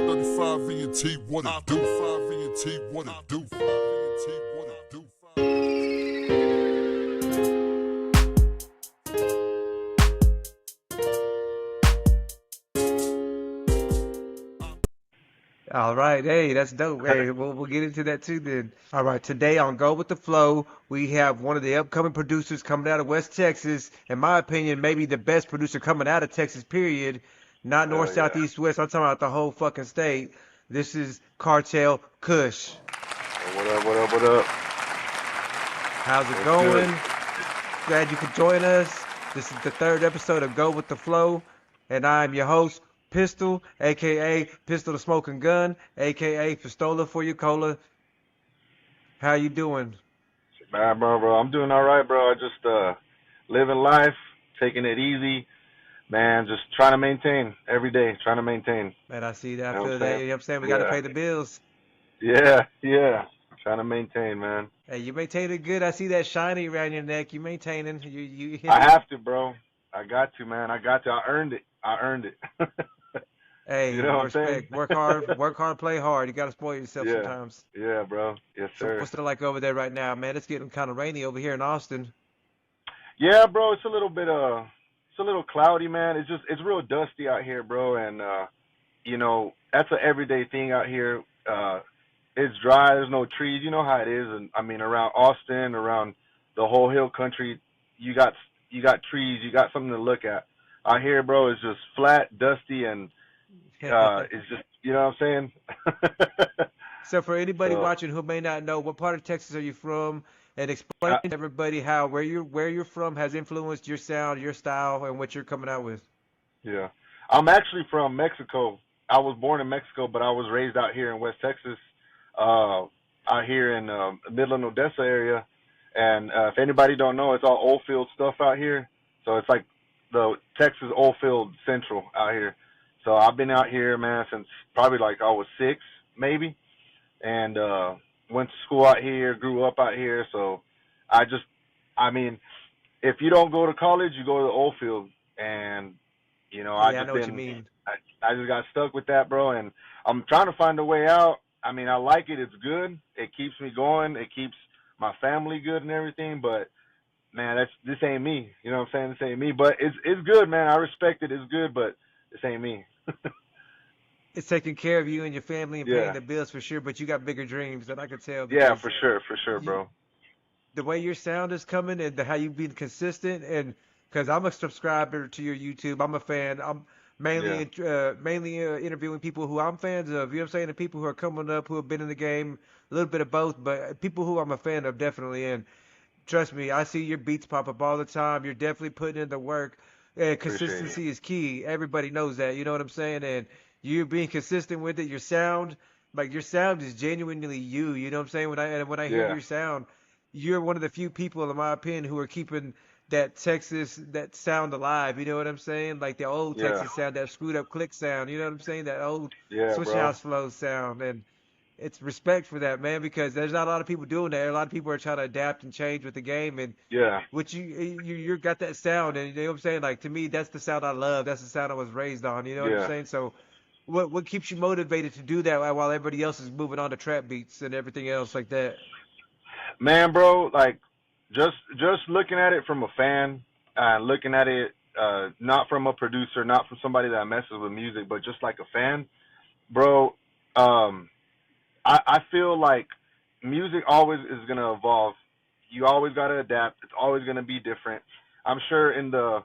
I-35 VNT, what it do? I-35 VNT, what it do? VNT, what it do? All right, hey, that's dope. Hey, we'll get into that too then. All right, today on Go with the Flow, we have one of the upcoming producers coming out of West Texas. In my opinion, maybe the best producer coming out of Texas, period. Not north, Hell south, yeah. east, west. I'm talking about the whole fucking state. This is Kartel Kush. What up, what up, what up? How's it What's good? going? Glad you could join us. This is the third episode of Go with the Flow, and I'm your host, Pistol, aka Pistol the Smoking Gun, aka Pistola for your cola. How you doing? Man, bro, I'm doing all right, bro. I just living life, taking it easy, man. Just trying to maintain every day, trying to maintain. Man, I see that. I You know what feel I'm that. saying? You know what I'm saying? We got to Yeah, pay the bills. yeah. Trying to maintain, man. Hey, you maintaining good. I see that shiny around your neck. You maintaining. You. I have to, bro. I got to, man. I got to. I earned it. I earned it. You Hey, know what I'm saying? respect. Work hard, play hard. You got to spoil yourself Yeah, sometimes. yeah, bro. Yes, So sir. what's it like over there right now, man? It's getting kind of rainy over here in Austin. Yeah, bro. It's a little bit it's a little cloudy, man. It's real dusty out here, bro, and that's an everyday thing out here. It's dry. There's no trees. You know how it is, and I mean around Austin, around the whole hill country, you got you got trees. You got something to look at. Out here, bro, it's just flat, dusty, and it's just you know what I'm saying. So for anybody So watching who may not know, what part of Texas are you from? And explain uh, to everybody how where you're from has influenced your sound, your style, and what you're coming out with. yeah, I'm actually from Mexico. I was born in Mexico, but I was raised out here in West Texas, out here in Midland, Odessa area. And if anybody don't know, it's all oil field stuff out here. So it's like the Texas oil field central out here. So I've been out here, man, since probably like I was 6, maybe, and went to school out here, grew up out here. So I just, I mean, if you don't go to college, you go to the oil field, and I Yeah, I just know what you didn't. mean. I just got stuck with that, bro, and I'm trying to find a way out. I mean, I like it. It's good. It keeps me going. It keeps my family good and everything. But man, this ain't me. You know what I'm saying? This ain't me. But it's good, man. I respect it. It's good, but this ain't me. It's taking care of you and your family and paying Yeah, the bills for sure, but you got bigger dreams that I can tell yeah, because for sure, you bro. the way your sound is coming and how you've been consistent and because I'm a subscriber to your YouTube, I'm a fan. I'm Yeah, mainly interviewing people who I'm fans of. You know what I'm saying? The people who are coming up who have been in the game, a little bit of both, but people who I'm a fan of definitely. And trust me, I see your beats pop up all the time. You're definitely putting in the work. And appreciate it. consistency is key. Everybody knows that. You know what I'm saying? And you being consistent with it, your sound is genuinely you. You know what I'm saying? When I hear Yeah, your sound, you're one of the few people, in my opinion, who are keeping that sound alive. You know what I'm saying? Like the old yeah, Texas sound, that screwed up click sound. You know what I'm saying? That old yeah, switch bro. house flow sound. And it's respect for that, man, because there's not a lot of people doing that. A lot of people are trying to adapt and change with the game, and Yeah, what you got that sound, and you know what I'm saying. Like to me, that's the sound I love. That's the sound I was raised on. You know what I'm yeah. saying. So, what keeps you motivated to do that while everybody else is moving on to trap beats and everything else like that? Man, bro, like just looking at it from a fan, looking at it not from a producer, not from somebody that messes with music, but just like a fan, bro. Um, I feel like music always is gonna evolve. You always gotta adapt. It's always gonna be different. I'm sure in the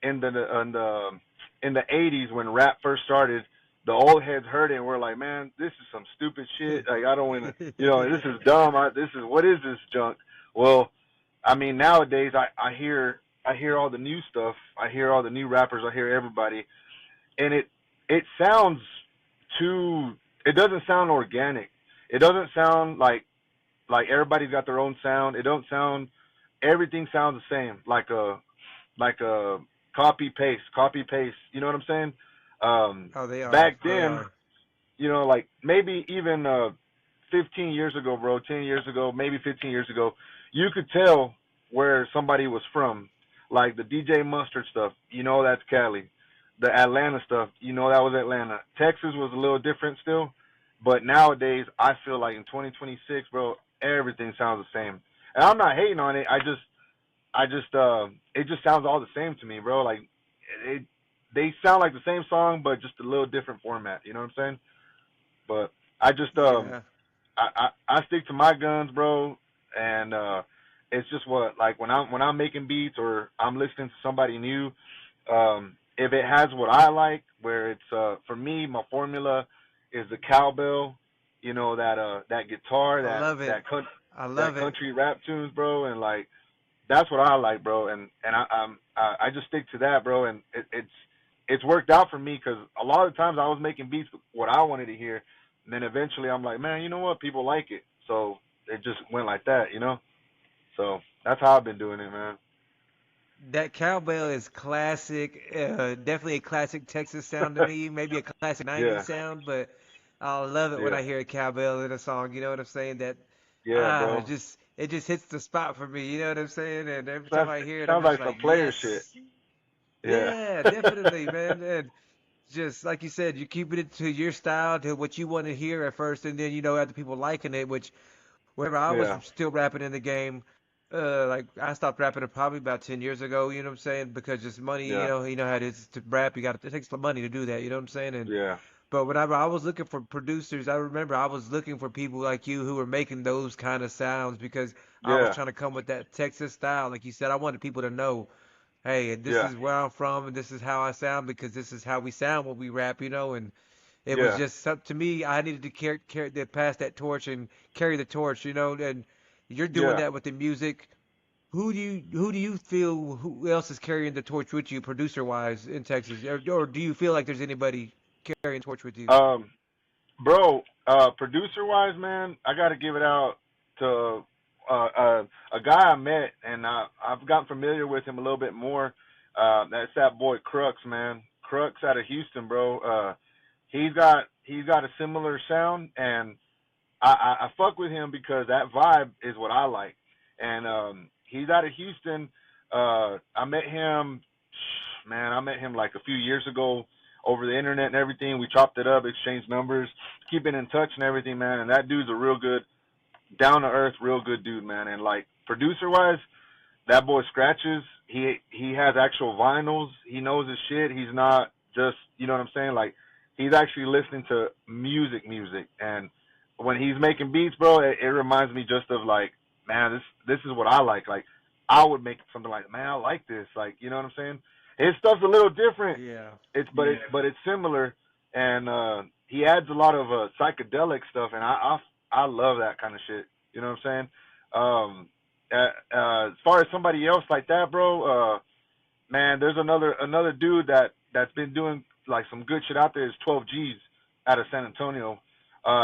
in the in the '80s when rap first started, the old heads heard it and were like, "Man, this is some stupid shit. Like I don't want to, this is dumb. This is what is this junk?" Well, I mean, nowadays I hear all the new stuff. I hear all the new rappers. I hear everybody, and it sounds too. It doesn't sound organic. It doesn't sound like everybody's got their own sound. It don't sound. Everything sounds the same, like a copy paste. You know what I'm saying? Oh, they are. Back They then, are. like maybe even 15 years ago, bro, 10 years ago, maybe 15 years ago, you could tell where somebody was from. Like the DJ Mustard stuff, that's Cali. the Atlanta stuff, you know, that was Atlanta. Texas was a little different still, but nowadays I feel like in 2026, bro, everything sounds the same. And I'm not hating on it. It just sounds all the same to me, bro. Like it, they sound like the same song, but just a little different format. You know what I'm saying? But I just Yeah. I stick to my guns, bro, and it's just what, like, when I'm making beats or I'm listening to somebody new, if it has what I like, where it's for me, my formula is the cowbell, you know, that guitar, I love it. I that love it. country rap tunes, bro, and like that's what I like, bro, and I just stick to that, bro, and it's worked out for me because a lot of times I was making beats with what I wanted to hear, and then eventually I'm like, man, you know what, people like it, so it just went like that, you know. So that's how I've been doing it, man. That cowbell is classic. Definitely a classic Texas sound to me. Maybe a classic '90s Yeah, sound, but I love it when yeah, I hear a cowbell in a song. You know what I'm saying? That yeah, bro. just it just hits the spot for me. You know what I'm saying? And every time That I hear it, I'm sounds just like some like, player shit. yes, Yeah, yeah, definitely, man. And just like you said, you keep it to your style, to what you want to hear at first, and then after people liking it, which whenever I was yeah, still rapping in the game, like I stopped rapping probably about 10 years ago, you know what I'm saying? Because just money, yeah, you know how it is to rap, it takes some money to do that, you know what I'm saying? And yeah, but whenever I was looking for producers, I remember I was looking for people like you who were making those kind of sounds because I was yeah, trying to come with that Texas style. Like you said, I wanted people to know, hey, this yeah, is where I'm from and this is how I sound because this is how we sound when we rap, and it was yeah, just to me. I needed to to pass that torch and carry the torch, and you're doing yeah. that with the music. Who do you feel who else is carrying the torch with you, producer wise, in Texas, or do you feel like there's anybody carrying the torch with you? Um, Bro, producer wise, man, I got to give it out to a guy I met, and I've gotten familiar with him a little bit more. That's that boy Crux, man. Crux out of Houston, bro. He's got a similar sound, and I fuck with him because that vibe is what I like. And he's out of Houston. I met him, man. I met him like a few years ago over the internet and everything. We chopped it up, exchanged numbers, keeping in touch and everything, man. And that dude's a real good, down to earth, real good dude, man. And like producer wise, that boy scratches. He has actual vinyls. He knows his shit. He's not just, you know what I'm saying? Like he's actually listening to music, and when he's making beats, bro, it reminds me just of like, man, this is what I like. Like I would make something like, man, I like this. Like, you know what I'm saying? His stuff's a little different. Yeah. It's similar, and he adds a lot of psychedelic stuff, and I love that kind of shit. You know what I'm saying? As far as somebody else like that, bro, man, there's another dude that's been doing like some good shit out there. Is 12 G's out of San Antonio.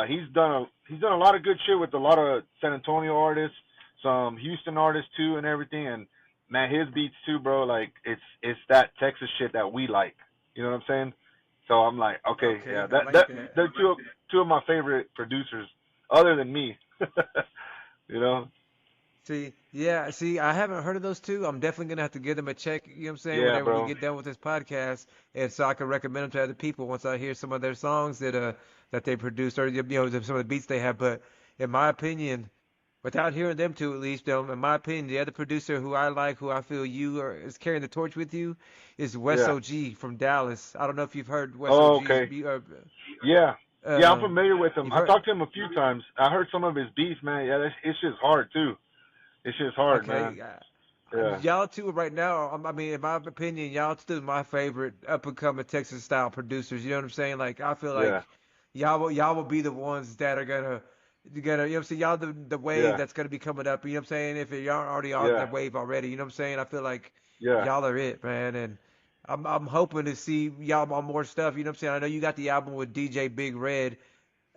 He's done a lot of good shit with a lot of San Antonio artists, some Houston artists too, and everything. And man, his beats too, bro. Like it's that Texas shit that we like. You know what I'm saying? So I'm like, okay, Okay, yeah, I that like that that. they're two of my favorite producers, other than me. You know? See, I haven't heard of those two. I'm definitely gonna have to give them a check, you know what I'm saying, Yeah, whenever we bro. get done with this podcast, and so I can recommend them to other people once I hear some of their songs that they produce or some of the beats they have. But in my opinion, without hearing them two at least, in my opinion, the other producer who I like, who I feel is carrying the torch with you, is Wes Yeah. OG from Dallas. I don't know if you've heard Wes Oh, OG's, okay. Yeah. Yeah, I'm uh, familiar with him. you've I heard. talked to him a few times. I heard some of his beats, man. Yeah, it's just hard too. It's just hard, man. Okay, Yeah. y'all two right now. I mean, in my opinion, y'all two my favorite up and coming Texas style producers. You know what I'm saying? Like, I feel Yeah. like y'all will be the ones that are gonna you know what I'm saying? Y'all the wave Yeah. that's gonna be coming up. You know what I'm saying? If y'all aren't already on the Yeah. wave already, you know what I'm saying? I feel like Yeah. y'all are it, man. And I'm hoping to see y'all on more stuff. You know what I'm saying? I know you got the album with DJ Big Red.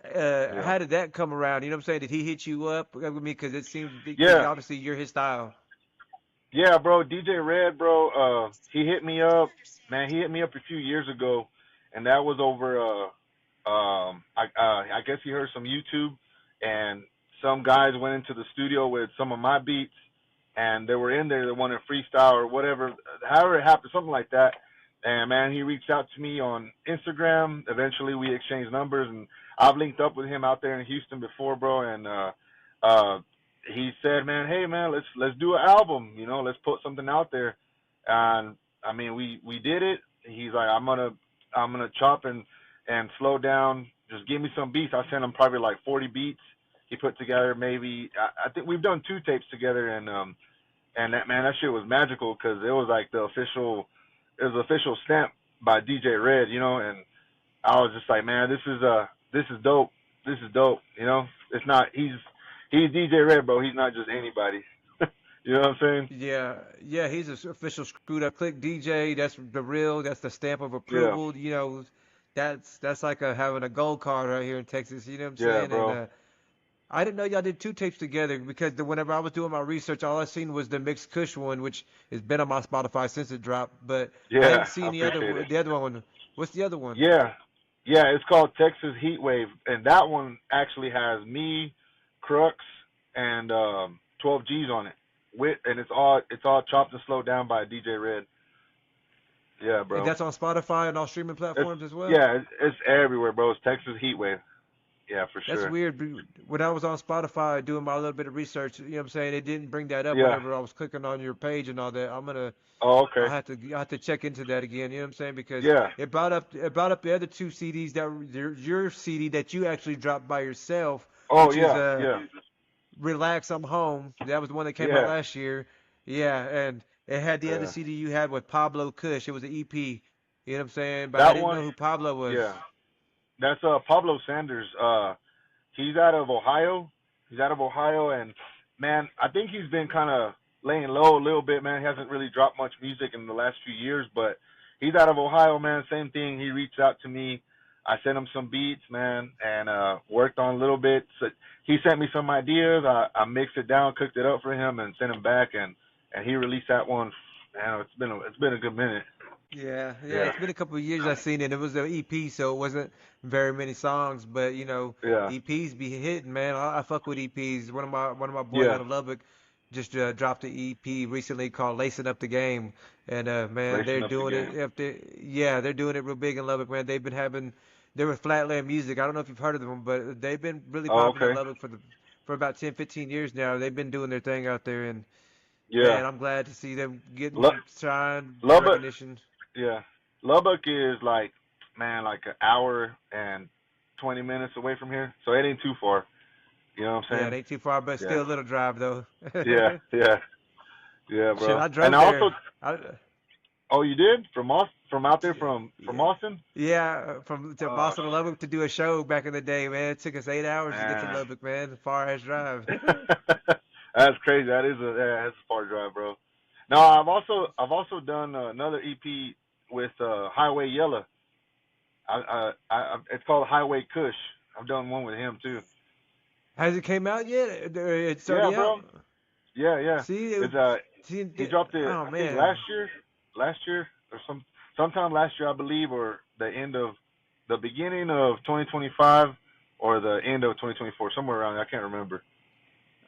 Yeah. How did that come around? You know what I'm saying? Did he hit you up? I mean, because it seems because Yeah. obviously you're his style. Yeah, bro. DJ Red, bro. He hit me up, man. He hit me up a few years ago, and that was over. I guess he heard some YouTube, and some guys went into the studio with some of my beats, and they were in there. They wanted freestyle or whatever, however it happened, something like that. And man, he reached out to me on Instagram. Eventually, we exchanged numbers, and I've linked up with him out there in Houston before, bro. And uh, he said, man, hey man, let's do an album. You know, let's put something out there. And I mean, we did it. He's like, I'm gonna chop and slow down. Just give me some beats. I sent him probably like 40 beats. He put together maybe. I think we've done 2 tapes together, and that man, that shit was magical because it was like it was official stamp by DJ Red, you know, and I was just like, man, this is dope. This is dope, you know. It's not he's DJ Red, bro. He's not just anybody. You know what I'm saying? Yeah, yeah, he's an official screwed up click DJ. That's the real. That's the stamp of Yeah, approval. You know, that's like having a gold card right here in Texas. You know what I'm yeah, saying? And bro. I didn't know y'all did 2 tapes together because whenever I was doing my research, all I seen was the mixed Kush one, which has been on my Spotify since it dropped. But I Yeah, didn't see I any appreciate it. the other one. What's the other one? Yeah, yeah, it's called Texas Heat Wave, and that one actually has me, Crux, and 12 G's on it. And it's all chopped and slowed down by DJ Red. Yeah, And bro. that's on Spotify and all streaming It's platforms as well. yeah, it's everywhere, bro. It's Texas Heat Wave. Yeah, for That's sure. weird. When I was on Spotify doing my little bit of research, you know what I'm saying, it didn't bring that up Yeah. whenever I was clicking on your page and all that. Oh, okay. I have to check into that again, you know what I'm saying? Because Yeah. it brought up the other 2 CDs that were your CD that you actually dropped by yourself, Oh, which is yeah. Yeah. Relax I'm Home. That was the one that came out Yeah. last year. Yeah, and it had the other Yeah. CD you had with Pablo Kush. It was an EP. You know what I'm saying? But I That didn't one. know who Pablo was. Yeah. That's Pablo Sanders. He's out of Ohio. He's out of Ohio, and man, I think he's been kind of laying low a little bit. Man, he hasn't really dropped much music in the last few years, but he's out of Ohio, man. Same thing. He reached out to me. I sent him some beats, man, and worked on a little bit. So he sent me some ideas. I mixed it down, cooked it up for him, and sent him back, and he released that one. Man, it's been a good minute. Yeah, yeah, Yeah, it's been a couple of years I've seen it. It was an EP, so it wasn't very many songs, but you know, yeah, EPs be hitting, man. I fuck with EPs. One of my boys yeah. out of Lubbock just dropped an EP recently called "Lacing Up the Game," and man, they're Lacing up the doing it. game. Yeah, they're doing it real big in Lubbock, man. They were Flatland Music. I don't know if you've heard of them, but they've been really Oh, popular in okay. Lubbock for about 10, 15 years now. They've been doing their thing out there, and Yeah. man, I'm glad to see them Lu- getting shine Lubbock. recognition. Yeah. Lubbock is like, man, like an hour and 20 minutes away from here. So it ain't too far. You know what I'm Yeah, it saying? ain't too far, but Yeah. still a little drive though. Yeah. Yeah. Yeah, Shit, bro. I And drove I also, there. I, oh, you did? From out there from yeah, Austin? yeah, from to Oh, Boston to Lubbock to do a show back in the day, man. It took us 8 hours to get to man. Lubbock, man. Far ass drive. That's crazy. That's a far drive, bro. No, I've also done another EP with Highway Yella. It's called Highway Kush. I've done one with him too. Has it came out yet? It's Yeah, already out. bro. Yeah, yeah. See, It's see, he dropped it oh I think man. last year or sometime last year I believe, or the beginning of 2025 or the end of 2024, somewhere around there. I can't remember.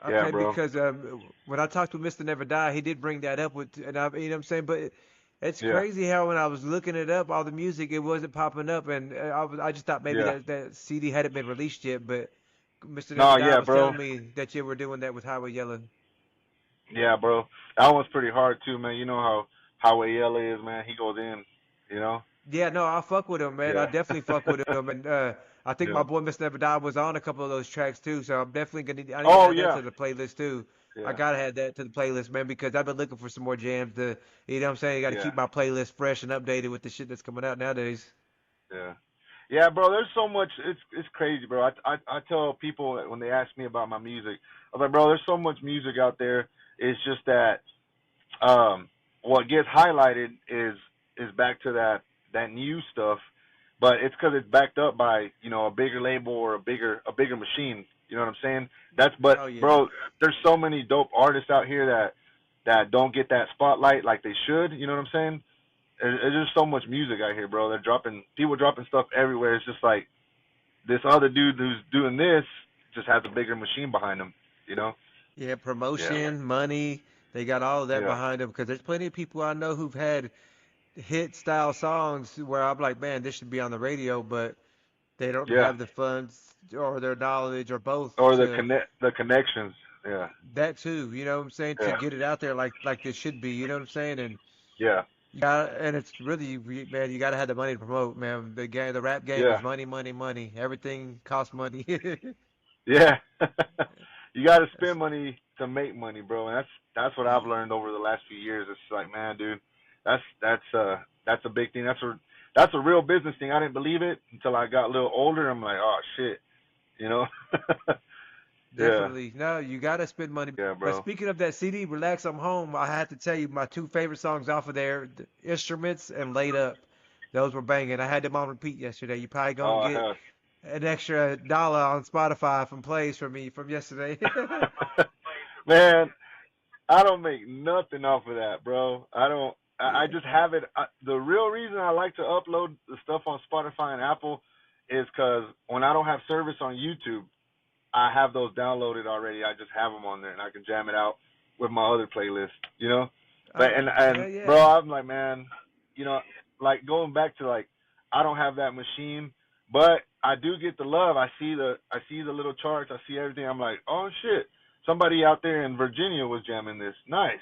Yeah, Okay, bro. because when I talked with Mr. Never Die, he did bring that up with, and you know what I'm saying. But it's Yeah, crazy how when I was looking it up, all the music it wasn't popping up, and I just thought maybe yeah. that CD hadn't been released yet. But Mr. Never No, Die yeah, was bro. telling me that you were doing that with Highway Yellow. Yeah, bro. That one's pretty hard too, man. You know how Highway L is, man. He goes in, you know. Yeah, no, I fuck with him, man. I Yeah, definitely fuck with him, and I think my yeah. boy Mr. Never Die was on a couple of those tracks too. So I'm definitely gonna. I need to Oh add that yeah, to the playlist too. I yeah, gotta add that to the playlist, man, because I've been looking for some more jams. You know what I'm saying? Got to yeah, keep my playlist fresh and updated with the shit that's coming out nowadays. yeah. Yeah, bro. There's so much. It's crazy, bro. I tell people when they ask me about my music, I was like, bro, there's so much music out there. It's just that what gets highlighted is back to that new stuff, but it's because it's backed up by a bigger label or a bigger machine. You know what I'm saying? But Oh yeah. bro, there's so many dope artists out here that don't get that spotlight like they should. You know what I'm saying? There's just so much music out here, bro. People dropping stuff everywhere. It's just like this other dude who's doing this just has a bigger machine behind him. You know? Yeah, Yeah, promotion, money, they got all of that yeah, behind them because there's plenty of people I know who've had hit style songs where I'm like, man, this should be on the radio, but they don't Yeah. have the funds or their knowledge or both Or to the connections. Yeah. that too. You know what I'm saying? To Yeah. get it out there like this should be. You know what I'm saying? And Yeah. yeah, and it's really, man, you gotta have the money to promote, man. The rap game Yeah. is money, money, money. Everything costs money. Yeah. You got to That's- spend money to make money, bro. And that's what I've learned over the last few years. It's like, man, dude, that's a big thing. That's a real business thing. I didn't believe it until I got a little older. I'm like, oh shit, you know. Yeah. Definitely. No, you gotta spend money. Yeah, But bro. speaking of that CD, Relax, I'm Home, I had to tell you my two favorite songs off of there, the Instruments and Laid Up. Those were banging. I had them on repeat yesterday. You probably gonna Oh get hell. an extra dollar on Spotify from plays from me from yesterday. Man, I don't make nothing off of that, bro. I don't. I Yeah. just have it. The real reason I like to upload the stuff on Spotify and Apple is because when I don't have service on YouTube, I have those downloaded already. I just have them on there, and I can jam it out with my other playlist. You know. But Oh, and hell bro, yeah. I'm like, man, you know, like going back to like, I don't have that machine, but I do get the love. I see the little charts. I see everything. I'm like, oh shit, somebody out there in Virginia was jamming this. Nice.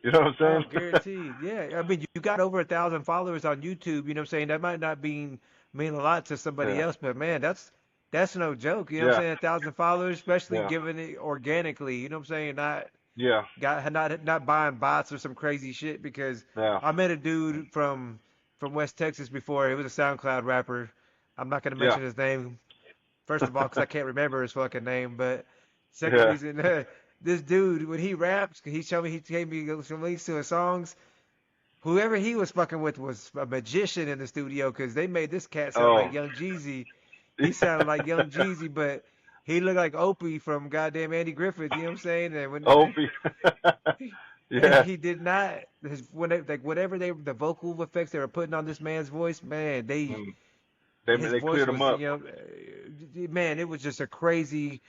You know what Oh, I'm saying? guaranteed. Yeah. I mean, you got over 1,000 followers on YouTube. You know what I'm saying? That might not mean a lot to somebody Yeah. else, but man, that's no joke. You know what I'm Yeah. saying? 1,000 followers, especially Yeah. giving it organically. You know what I'm saying? Yeah. Not buying bots or some crazy shit because Yeah. I met a dude from West Texas before. He was a SoundCloud rapper. I'm not gonna Yeah. mention his name first of all because I can't remember his fucking name, but second Yeah. reason, this dude when he raps, he gave me some links to his songs. Whoever he was fucking with was a magician in the studio because they made this cat sound Oh. like Young Jeezy. He sounded like Young Jeezy, but he looked like Opie from goddamn Andy Griffith. You know what I'm saying? And when Opie. and Yeah. he did not. Like whatever the vocal effects they were putting on this man's voice, man, Mm. his They voice cleared them was up. man, it was just a crazy.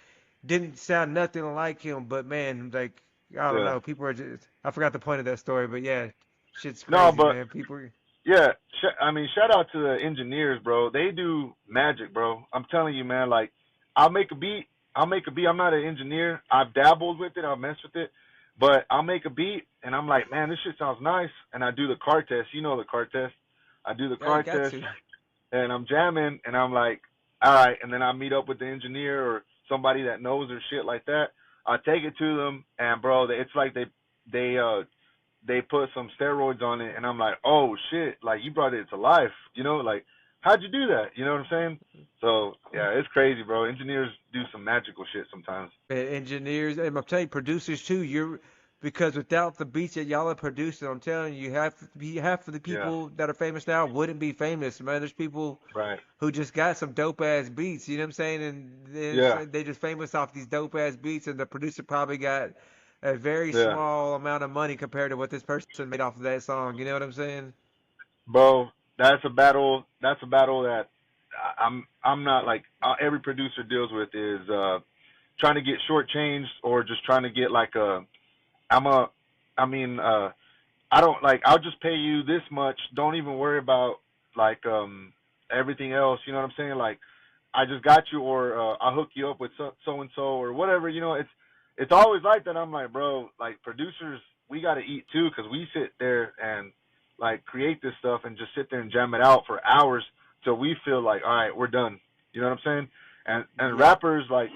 Didn't sound nothing like him, but man, like I don't Yeah. know, people are just. I forgot the point of that story, but yeah, shit's No, crazy, but man. People, yeah, I mean, shout out to the engineers, bro. They do magic, bro. I'm telling you, man. Like, I'll make a beat. I'll make a beat. I'm not an engineer. I've dabbled with it. I've messed with it. But I'll make a beat, and I'm like, man, this shit sounds nice. And I do the car test. You know the car test. I do the yeah, you car got test, to. and I'm jamming, and I'm like, all right. And then I meet up with the engineer or somebody that knows their shit like that. I take it to them, and bro, it's like they they put some steroids on it, and I'm like, oh shit, like you brought it to life, you know, like how'd you do that? You know what I'm saying? So yeah, it's crazy, bro. Engineers do some magical shit sometimes. And engineers, and I'm telling you, producers too. Because without the beats that y'all are producing, I'm telling you, half of the Yeah, people that are famous now wouldn't be famous. Man, there's people right. who just got some dope ass beats. You know what I'm saying? And Yeah, they just famous off these dope ass beats, and the producer probably got a very yeah, small amount of money compared to what this person made off of that song. You know what I'm saying? bro. That's a battle. That's a battle that I'm not like every producer deals with is trying to get shortchanged or just trying to get like a I'm a I mean I don't like I'll just pay you this much. Don't even worry about like everything else, you know what I'm saying? Like I just got you or I'll hook you up with so and so or whatever, you know, it's always like that. I'm like, bro, like producers, we got to eat too cuz we sit there and like create this stuff and just sit there and jam it out for hours till we feel like, all right, we're done. You know what I'm saying? And Yep. rappers like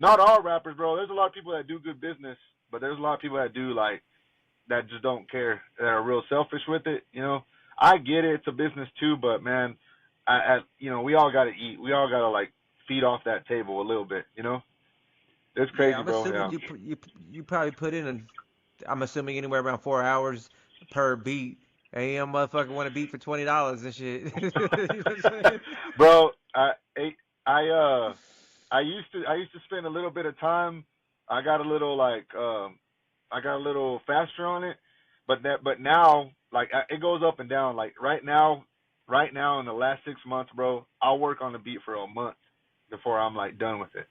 not all rappers, bro. There's a lot of people that do good business, but there's a lot of people that do like that just don't care, that are real selfish with it. You know, I get it; it's a business too, but man, you know, we all got to eat. We all got to like feed off that table a little bit. You know, it's Yeah, crazy, I'm bro. assuming Yeah, you probably put in I'm assuming anywhere around 4 hours per beat. And you motherfucker want a beat for $20 and shit. You know what I'm saying? bro. I I used to spend a little bit of time. I got a little like I got a little faster on it, but now like it goes up and down. Like right now in the last 6 months, bro, I'll work on the beat for a month before I'm like done with it.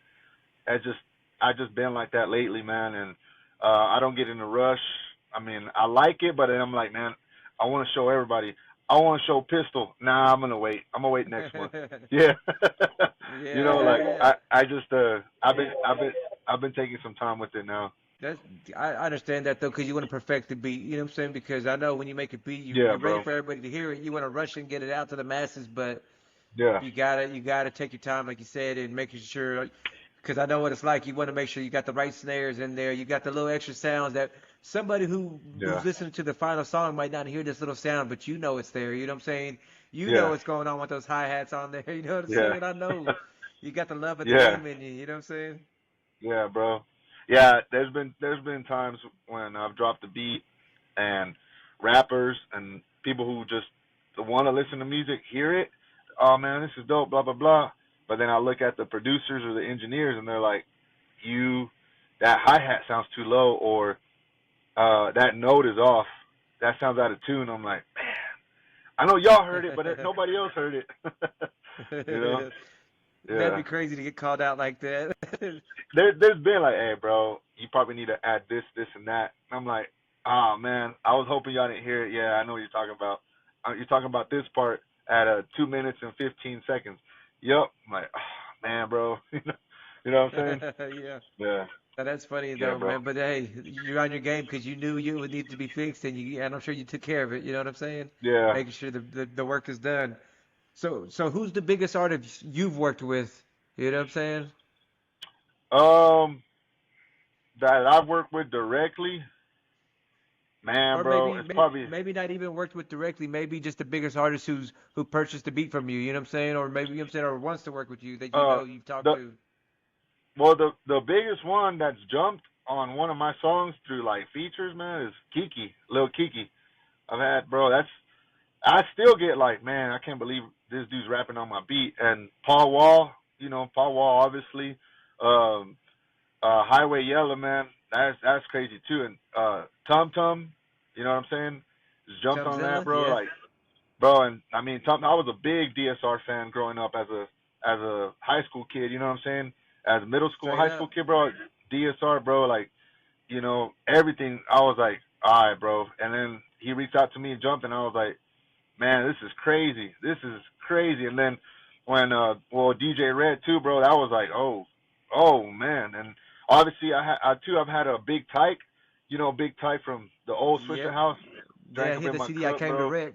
I just been like that lately, man, and I don't get in a rush. I mean, I like it, but I'm like, man, I want to show everybody. I want to show Pistol. Nah, I'm gonna wait. I'm gonna wait next month. Yeah. You know, like Yeah. I just I've been taking some time with it now. That's I understand that though, because you want to perfect the beat. You know what I'm saying? Because I know when you make a beat, Yeah, you're ready bro. for everybody to hear it. You want to rush and get it out to the masses, but Yeah. you gotta take your time, like you said, and making sure. Because I know what it's like. You want to make sure you got the right snares in there. You got the little extra sounds that somebody who's Yeah. listening to the final song might not hear this little sound, but you know it's there. You know what I'm saying? You know Yeah. what's going on with those hi hats on there. You know what I'm Yeah. saying? I know you got the love of the Yeah. game in you. You know what I'm saying? Yeah, bro. Yeah, there's been times when I've dropped the beat and rappers and people who just want to listen to music hear it. Oh man, this is dope, blah blah blah. But then I look at the producers or the engineers and they're like, "You, that hi hat sounds too low," or that note is off. That sounds out of tune. I'm like, man, I know y'all heard it, but nobody else heard it. You know? That'd Yeah. be crazy to get called out like that. There's been like, hey, bro, you probably need to add this, this, and that. And I'm like, ah, man, I was hoping y'all didn't hear it. Yeah, I know what you're talking about. You're talking about this part at 2 minutes and 15 seconds. Yep. I'm like, oh, man, bro. You know what I'm saying? Yeah. Yeah. Now, that's funny Yeah, though, bro. man. But hey, you're on your game because you knew you would need to be fixed, and I'm sure you took care of it. You know what I'm saying? Yeah. Making sure the work is done. So who's the biggest artist you've worked with? You know what I'm saying? Um, that I've worked with directly, man, Or bro. maybe It's maybe probably maybe not even worked with directly. Maybe just the biggest artist who purchased the beat from you. You know what I'm saying? Or maybe you know what I'm saying, or wants to work with you that you uh know you've talked the to. the biggest one that's jumped on one of my songs through like features, man, is Kiki, Lil Kiki. I've had, bro. I still get like, man, I can't believe this dude's rapping on my beat. And Paul Wall, Paul Wall, obviously. Um, Highway Yellow, man, that's crazy too. And Tum Tum, you know what I'm saying? Just jumped on that, Chumzilla, bro. yeah. Like, bro, and I mean, I was a big DSR fan growing up as a high school kid. You know what I'm saying? As a middle school, Straight high school up. kid, bro. DSR, bro. Like, everything. I was like, all right, bro. And then he reached out to me and jumped, and I was like, man, this is crazy. This is crazy. And then when DJ Red too, bro, that was like, oh man. And obviously I've had a Big Tyke, Big Tyke from the old Swisher Yep. House, Yeah, drank he him had in the my CD I cup, came to bro. wreck.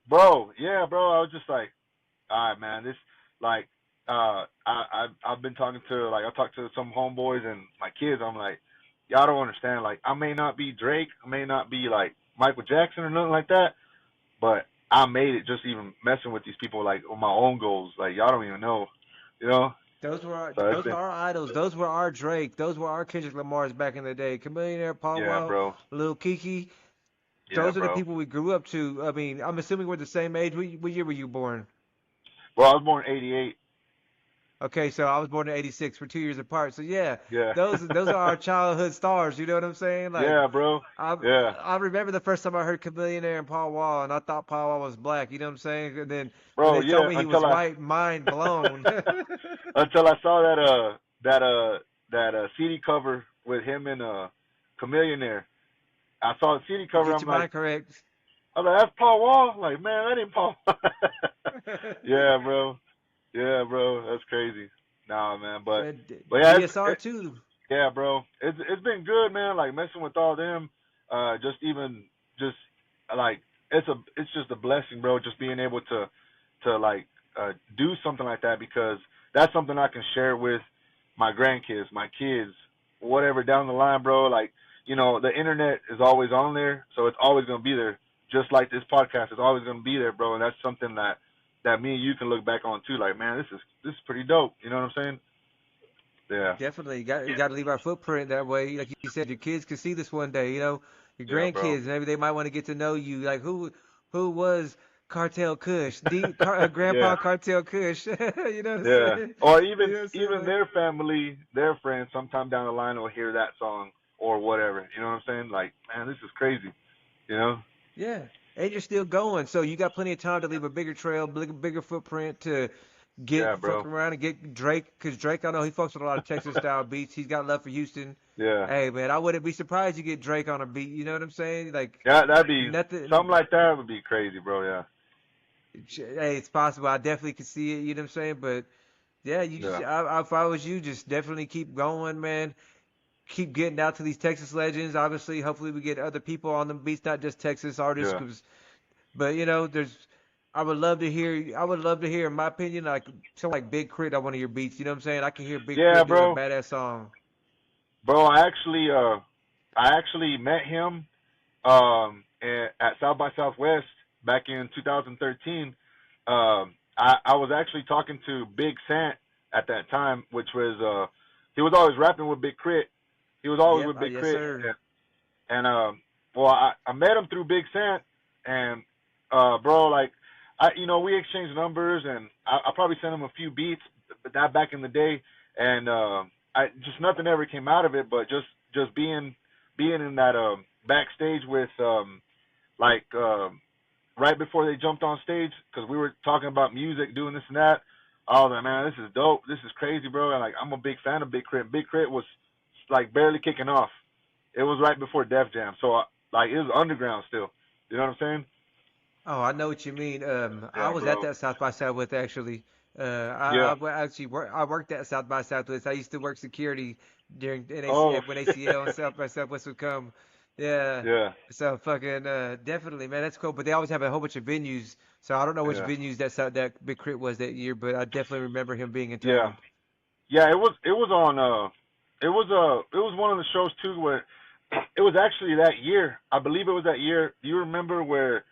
Bro, yeah, bro. I was just like, all right, man. This like I've been talking to, like, I talked to some homeboys and my kids. I'm like, y'all don't understand. Like, I may not be Drake, I may not be like Michael Jackson or nothing like that, but I made it just even messing with these people, like, on my own goals. Like, y'all don't even know, you know. So it's Those were been, our idols. Those were our Drake. Those were our Kendrick Lamar's back in the day. Chameleon, Paul yeah, Wall, bro. Lil Kiki. Yeah, Those are the bro. people we grew up to. I mean, I'm assuming we're the same age. What year were you born? Well, I was born '88. Okay, so I was born in '86. We're 2 years apart. So yeah, Yeah, those are our childhood stars. You know what I'm saying? Like yeah, bro. I Yeah, I remember the first time I heard Chamillionaire and Paul Wall, and I thought Paul Wall was black. You know what I'm saying? And then when bro. they told Yeah, me he was white, mind blown. until I saw that CD cover with him and Chameleonaire. I saw the CD You cover. get your mind correct. I'm like, that's Paul Wall. I'm like, man, that ain't Paul. Yeah, bro. Yeah, bro. That's crazy. Nah, man. But yeah, DSR too. yeah, bro. It's been good, man. Like, messing with all them. Just even just like it's just a blessing, bro. Just being able to like do something like that, because that's something I can share with my grandkids, my kids, whatever down the line, bro. Like, the internet is always on there, so it's always gonna be there. Just like this podcast is always gonna be there, bro. And that's something that me and you can look back on too. Like, man, this is pretty dope. You know what I'm saying? Yeah. Definitely, you got to leave our footprint that way. Like you said, your kids can see this one day. You know, your Yeah, bro. grandkids. Maybe they might want to get to know you. Like who was Kartel Kush, Yeah. Grandpa Kartel Kush. You know what I'm Yeah. saying? Or You even know what I'm saying? even Like, their family, their friends, sometime down the line will hear that song or whatever. You know what I'm saying? Like, man, this is crazy. You know? yeah, and you're still going, so you got plenty of time to leave a bigger trail, bigger footprint to Yeah, get bro. fucking around and get Drake, because Drake, I know he fucks with a lot of Texas style beats. He's got love for Houston. Yeah. Hey man, I wouldn't be surprised you get Drake on a beat. You know what I'm saying? Like Yeah, that'd be something nothing. like that would be crazy, bro. Yeah. Hey, it's possible. I definitely could see it. You know what I'm saying? But yeah, you just, Yeah. if I was you, just definitely keep going, man. Keep getting out to these Texas legends. Obviously, hopefully we get other people on them beats, not just Texas artists. Yeah. Cause, but you know, I would love to hear. I would love to hear, in my opinion, like someone like Big Crit on one of your beats. You know what I'm saying? I can hear Big Yeah, Crit doing a bro. badass song. Bro, I actually met him at South by Southwest back in 2013. I was actually talking to Big Sant at that time, which was he was always rapping with Big Crit. He was always Yep. with Big Yes, Crit, sir. and well, I met him through Big Sant, and bro, like we exchanged numbers, and I probably sent him a few beats, but that back in the day, and I just nothing ever came out of it, but just being in that backstage with like right before they jumped on stage, because we were talking about music, doing this and that. I was like, man, this is dope. This is crazy, bro. And like, I'm a big fan of Big Crit. Big Crit was like barely kicking off. It was right before Def Jam, so like it was underground still. You know what I'm saying? Oh, I know what you mean. I Yeah, was at bro. that South by Southwest actually. Yeah. Actually I worked at South by Southwest. I used to work security during Oh when shit. ACL and South by Southwest would come. Yeah. Yeah. So fucking definitely, man, that's cool. But they always have a whole bunch of venues. So I don't know which Yeah. venues that Big Crit was that year, but I definitely remember him being in Yeah. town. Yeah. It was on it was one of the shows too where it was actually that year. I believe it was that year. Do you remember where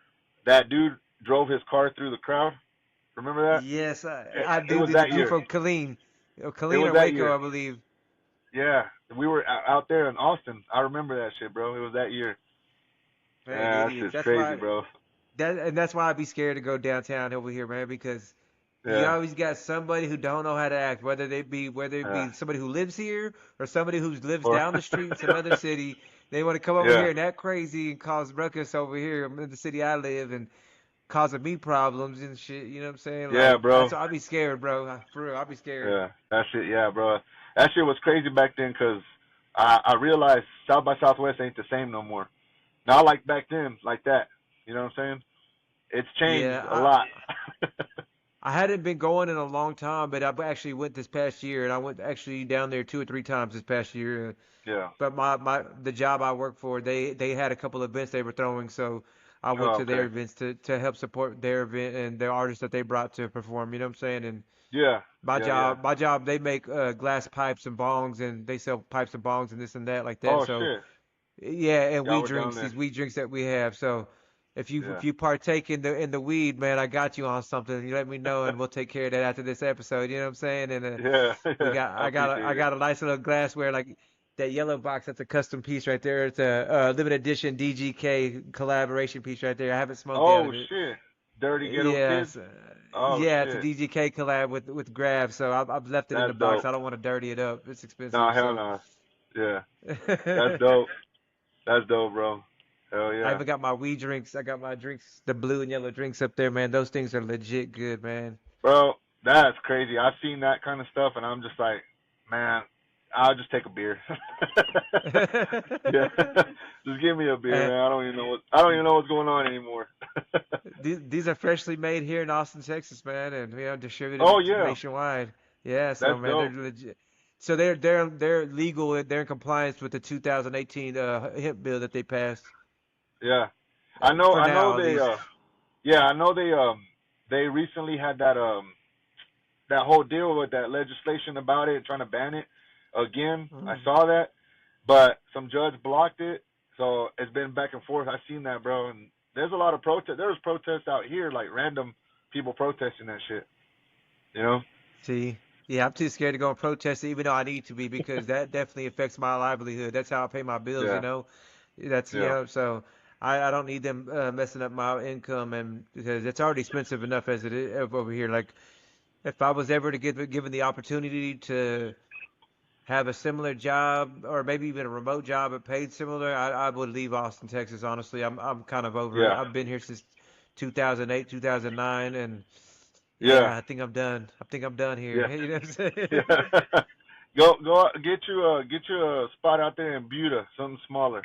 that dude drove his car through the crowd? Remember that? Yes, I It do. was The that dude year. from Killeen, It Killeen was or that Waco, year. I believe. Yeah. We were out there in Austin. I remember that shit, bro. It was that year. Man, Yeah, that idiots. shit's crazy, bro. That's why I'd be scared to go downtown over here, man, because you Yeah. always got somebody who don't know how to act, whether it Yeah. be somebody who lives here or somebody who lives Or down the street in some other city. They want to come over yeah. here and act crazy and cause ruckus over here in the city I live and causing me problems and shit. You know what I'm saying? Yeah, Like bro. that's I'd be scared, bro. For real, I'd be scared. Yeah. That shit, yeah, bro. That shit was crazy back then because I realized South by Southwest ain't the same no more. Not like back then, like that. You know what I'm saying? It's changed Yeah, a lot. I hadn't been going in a long time, but I actually went this past year, and I went actually down there 2 or 3 times this past year. Yeah. But the job I work for, they had a couple of events they were throwing, so I went Oh, to their okay. events to help support their event and the artists that they brought to perform. You know what I'm saying? And Yeah. Yeah, yeah. my job, they make glass pipes and bongs, and they sell pipes and bongs and this and that like that. Oh So shit. yeah, and Y'all weed were down drinks, there. these weed drinks that we have. So Yeah. if you partake in the weed, man, I got you on something. You let me know, and we'll take care of that after this episode. You know what I'm saying? And Yeah. we Yeah. got I I appreciate it. got a nice little glassware like that yellow box. That's a custom piece right there. It's a limited edition DGK collaboration piece right there. I haven't smoked out Oh of it. shit. Dirty Ghetto Kids. Yes, Oh yeah, it's a shit. DGK collab with Grav. So I've left it in the That's box. dope. I don't want to dirty it up. It's Nah, expensive. hell So. no. Yeah. That's dope. That's dope, bro. Hell I yeah. even got my weed drinks. I got my drinks, the blue and yellow drinks up there, man. Those things are legit good, man. Bro, that's crazy. I've seen that kind of stuff, and I'm just like, man, I'll just take a beer. Yeah, just give me a beer, And man. I don't even know what's going on anymore. these are freshly made here in Austin, Texas, man, and we have Oh distributed yeah, nationwide. Yeah, so that's man, they're dope. legit. So they're legal. They're in compliance with the 2018 hemp bill that they passed. Yeah, For I know now, at they. least. Yeah, I know they recently had that whole deal with that legislation about it, trying to ban it again. I Mm. saw that, but some judge blocked it, so it's been back and forth. I've seen that, bro, and there's a lot of protest. There's protests out here, like random people protesting that shit. You know? See, yeah, I'm too scared to go and protest it, even though I need to be, because that definitely affects my livelihood. That's how I pay my bills, you Yeah, know. That's yeah, so I don't need them messing up my income, and because it's already expensive enough as it is over here. Like if I was ever to given the opportunity to have a similar job or maybe even a remote job but paid similar, I would leave Austin, Texas. Honestly, I'm kind of over it. yeah, I've been here since 2008, 2009, and Yeah, Yeah, I think I'm done. I think I'm done here. yeah, You know what I'm saying? yeah. Go out, get you a spot out there in Buda, something smaller.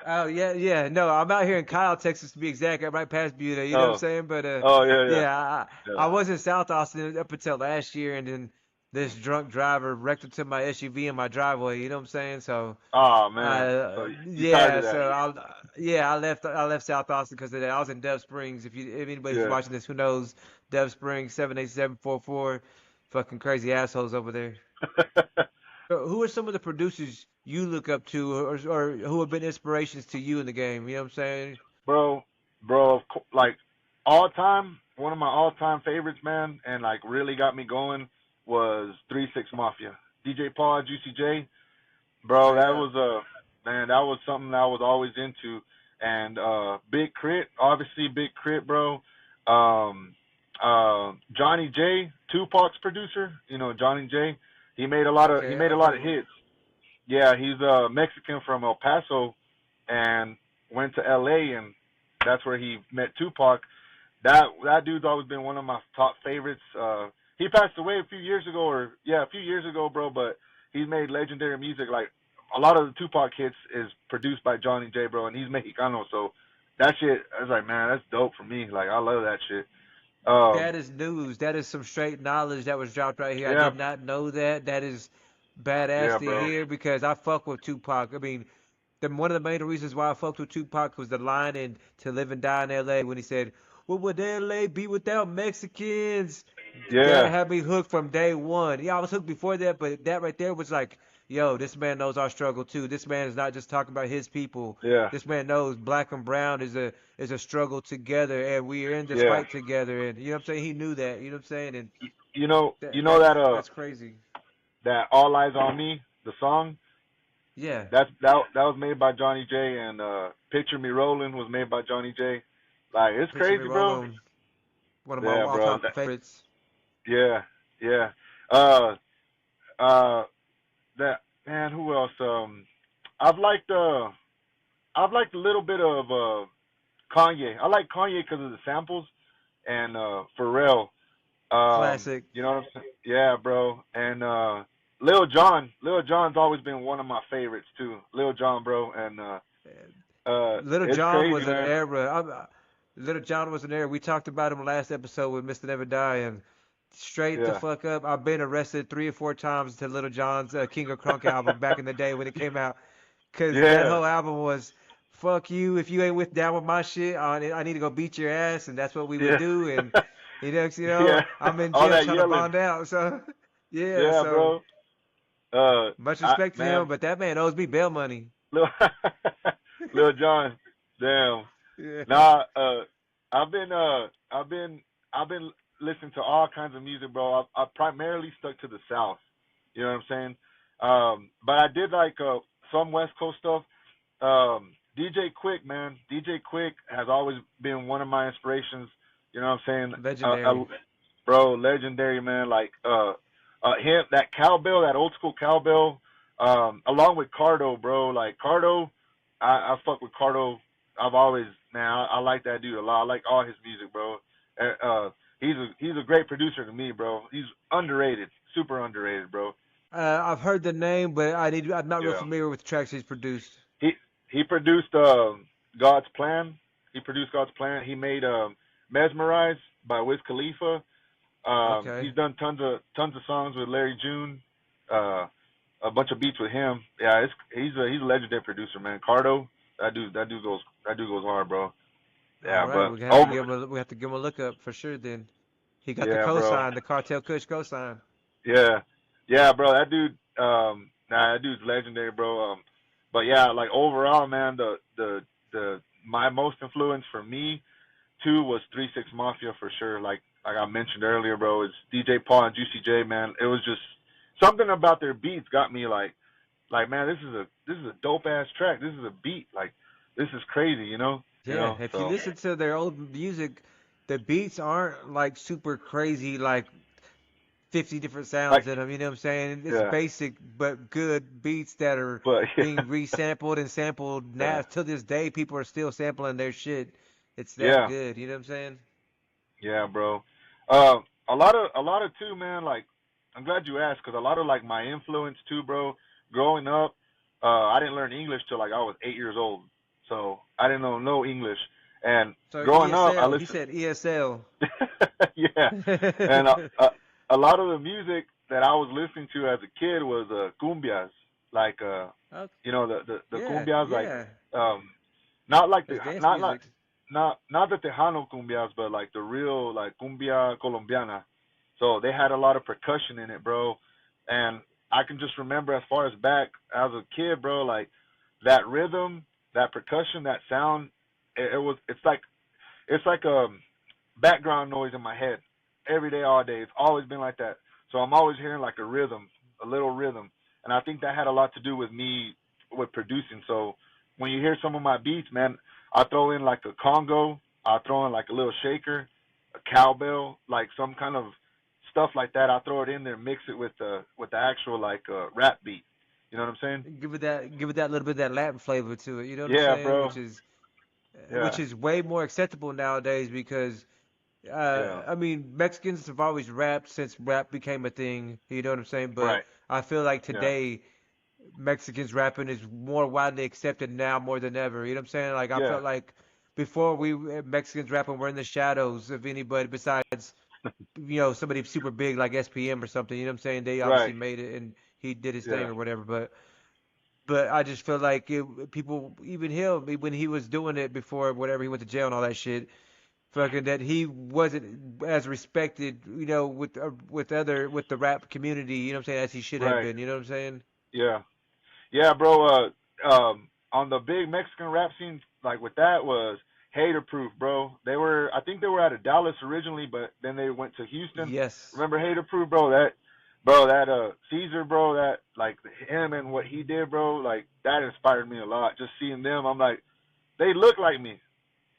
Oh yeah, yeah. No, I'm out here in Kyle, Texas to be exact. I'm right past Buda. You know what I'm Oh, saying? But oh yeah, yeah, yeah, yeah. I was in South Austin up until last year, and then this drunk driver wrecked into my SUV in my driveway. You know what I'm saying? So, Oh man, so you tired yeah. of that? So I left South Austin because of that. I was in Dove Springs. If anybody's Yeah. watching this, who knows Dove Springs 78744, fucking crazy assholes over there. So who are some of the producers you look up to, or who have been inspirations to you in the game? You know what I'm saying? bro, bro, like all time, one of my all time favorites, man, and like really got me going was 3 6 Mafia. DJ Paul, Juicy J, bro, Straight that up. was man, that was something I was always into. And Big Crit, obviously Big Crit, bro. Um, Johnny J, Tupac's producer, Johnny J. He Okay, made a I've lot heard of of him. hits. Yeah, he's Mexican from El Paso, and went to L.A. and that's where he met Tupac. That dude's always been one of my top favorites. He passed away a few years ago, bro. But he's made legendary music. Like a lot of the Tupac hits is produced by Johnny J, bro, and he's Mexicano. So that shit, I was like, man, that's dope for me. Like I love that shit. That is news. That is some straight knowledge that was dropped right here. I Yeah, did not know that. That is badass yeah, to bro. hear because I fuck with Tupac. I mean, one of the main reasons why I fucked with Tupac was the line in "To Live and Die in L.A." when he said, "What would L.A. be without Mexicans?" That Yeah, had me hooked from day one. Yeah, I was hooked before that, but that right there was like, yo, this man knows our struggle too. This man is not just talking about his people. yeah, This man knows black and brown is a struggle together, and we are in this yeah. fight together. And you know what I'm saying? He knew that. You know what I'm saying? And You that know that's that that's crazy. that All Eyes on Me, the song. Yeah, That was made by Johnny J, and Picture Me Rolling was made by Johnny J. Like it's picture me crazy, bro. rolling. One of my Yeah, bro. all-time favorites. Yeah, yeah. Uh, uh, that man. Who else? I've liked uh, I've liked a little bit of Kanye. I like Kanye because of the samples and Pharrell. Classic. You know what I'm saying? Yeah, bro. And Lil Jon. Lil Jon's always been one of my favorites too. Lil Jon, bro. And Little it's John crazy, was an man. era. Little John was an era. We talked about him last episode with Mr. Never Die, and straight the Yeah, fuck up. I've been arrested 3 or 4 times to Little John's King of Crunk album back in the day when it came out, cause that yeah, whole album was fuck you. If you ain't with down with my shit, I need to go beat your ass, and that's what we would yeah, do. And yeah. I'm in All jail that trying to yelling. bond out. So yeah, Yeah, so bro. Uh, much respect to him, man, but that man owes me bail money. Lil, Lil Jon. Damn. Yeah. Nah, I've been I've been I've been listening to all kinds of music, bro. I primarily stuck to the South. You know what I'm saying? But I did like some West Coast stuff. DJ Quick, man. DJ Quick has always been one of my inspirations. You know what I'm saying? Legendary. Bro, legendary, man. Like him, that cowbell, that old school cowbell, along with Cardo, bro. Like Cardo, I fuck with Cardo. I've always, man, I like that dude a lot. I like all his music, bro. He's a great producer to me, bro. He's underrated, super underrated, bro. I've heard the name, but I'm not real Yeah. familiar with the tracks he's produced. He he produced God's Plan. He produced God's Plan. He made Mesmerize by Wiz Khalifa. Okay. He's done tons of songs with Larry June. Uh, a bunch of beats with him. Yeah, he's a legendary producer, man. Cardo, that dude goes hard, bro. All Yeah, right, but over. we have to give him a look up for sure. Then he got the Yeah, bro. cosign, the Kartel Kush cosign. Yeah, yeah, bro. That dude. That dude's legendary, bro. But yeah, like overall, man, the my most influence for me too was 3 6 Mafia for sure. Like I mentioned earlier, bro, it's DJ Paul and Juicy J, man. It was just something about their beats got me like man, this is a dope ass track. This is a beat. Like this is crazy, you know? You Yeah, know? if you So listen to their old music, the beats aren't like super crazy, like 50 different like sounds in them. You know what I'm saying? It's yeah. basic but good beats that are But being resampled and sampled yeah. now. To this day, people are still sampling their shit. It's that Yeah. good. You know what I'm saying? Yeah, bro. A lot of too, man. Like, I'm glad you asked, because a lot of like my influence too, bro. Growing up, I didn't learn English till like I was 8 years old, so I didn't know no English. And So growing up, I ESL, he listened. said ESL. Yeah, and a lot of the music that I was listening to as a kid was cumbias, like Okay. the Yeah, cumbias, like yeah. um not like the That's dance not like music. not the Tejano cumbias, but like the real like cumbia colombiana. So they had a lot of percussion in it, bro. And I can just remember as far as back as a kid, bro, like that rhythm, that percussion, that sound. It's like background noise in my head every day, all day. It's always been like that. So I'm always hearing like a rhythm, a little rhythm, and I think that had a lot to do with me with producing. So when you hear some of my beats, man, I throw in like a congo, I throw in like a little shaker, a cowbell, like some kind of stuff like that. I throw it in there, mix it with the actual like rap beat. You know what I'm saying? Give it that little bit of that Latin flavor to it. You know what I'm Yeah, saying? bro. Which Yeah, is way more acceptable nowadays because yeah. I mean Mexicans have always rapped since rap became a thing. You know what I'm saying? But Right. I feel like Yeah. today Mexicans rapping is more widely accepted now more than ever. You know what I'm saying? Like I Yeah. felt like before we Mexicans rapping were in the shadows of anybody besides somebody super big like SPM or something. You know what I'm saying? They obviously Right. made it and he did his thing Yeah. or whatever. But I just feel like people, even him, when he was doing it before whatever he went to jail and all that shit, fucking that he wasn't as respected, with the rap community, you know what I'm saying, as he should have Right. been. You know what I'm saying? Yeah. Yeah, bro. On the big Mexican rap scene, like with that was Hater Proof, bro. I think they were out of Dallas originally, but then they went to Houston. Yes. Remember Hater Proof, bro? That Caesar, bro. That like him and what he did, bro. Like that inspired me a lot. Just seeing them, I'm like, they look like me.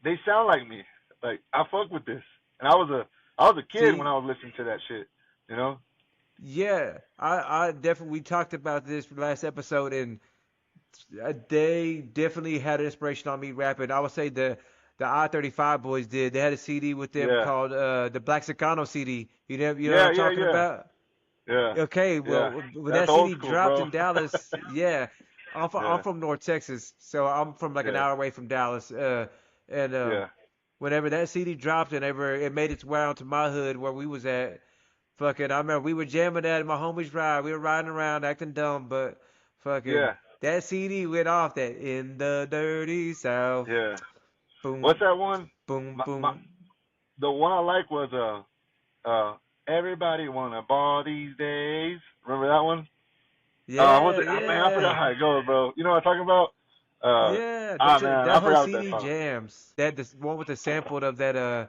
They sound like me. Like I fuck with this. And I was a kid when See, I was listening to that shit. You know? yeah, I definitely we talked about this last episode, and they definitely had an inspiration on me rapping. I would say the I-35 boys did. They had a CD with them Yeah. called the Black Sicano CD. You know what Yeah. I'm Yeah. talking Yeah. about? Yeah. Okay, Yeah. well, when That's that old CD school, dropped bro. in Dallas, yeah, I'm Yeah. from North Texas, so I'm from like an Yeah. hour away from Dallas. And Yeah. whenever that CD dropped and ever it made its way onto my hood where we was at, fucking, I remember we were jamming that in my homies ride. We were riding around acting dumb, but fucking Yeah. that CD went off that in the dirty South, Yeah. What's boom, that one? boom, My boom. the one I like was everybody wanna ball these days. Remember that one? Yeah, What's it? Man, I forgot yeah. how it goes, bro. You know what I'm talking about? Yeah, that shit, Man, that I whole forgot what that CD song. jams. That this one with the sample of that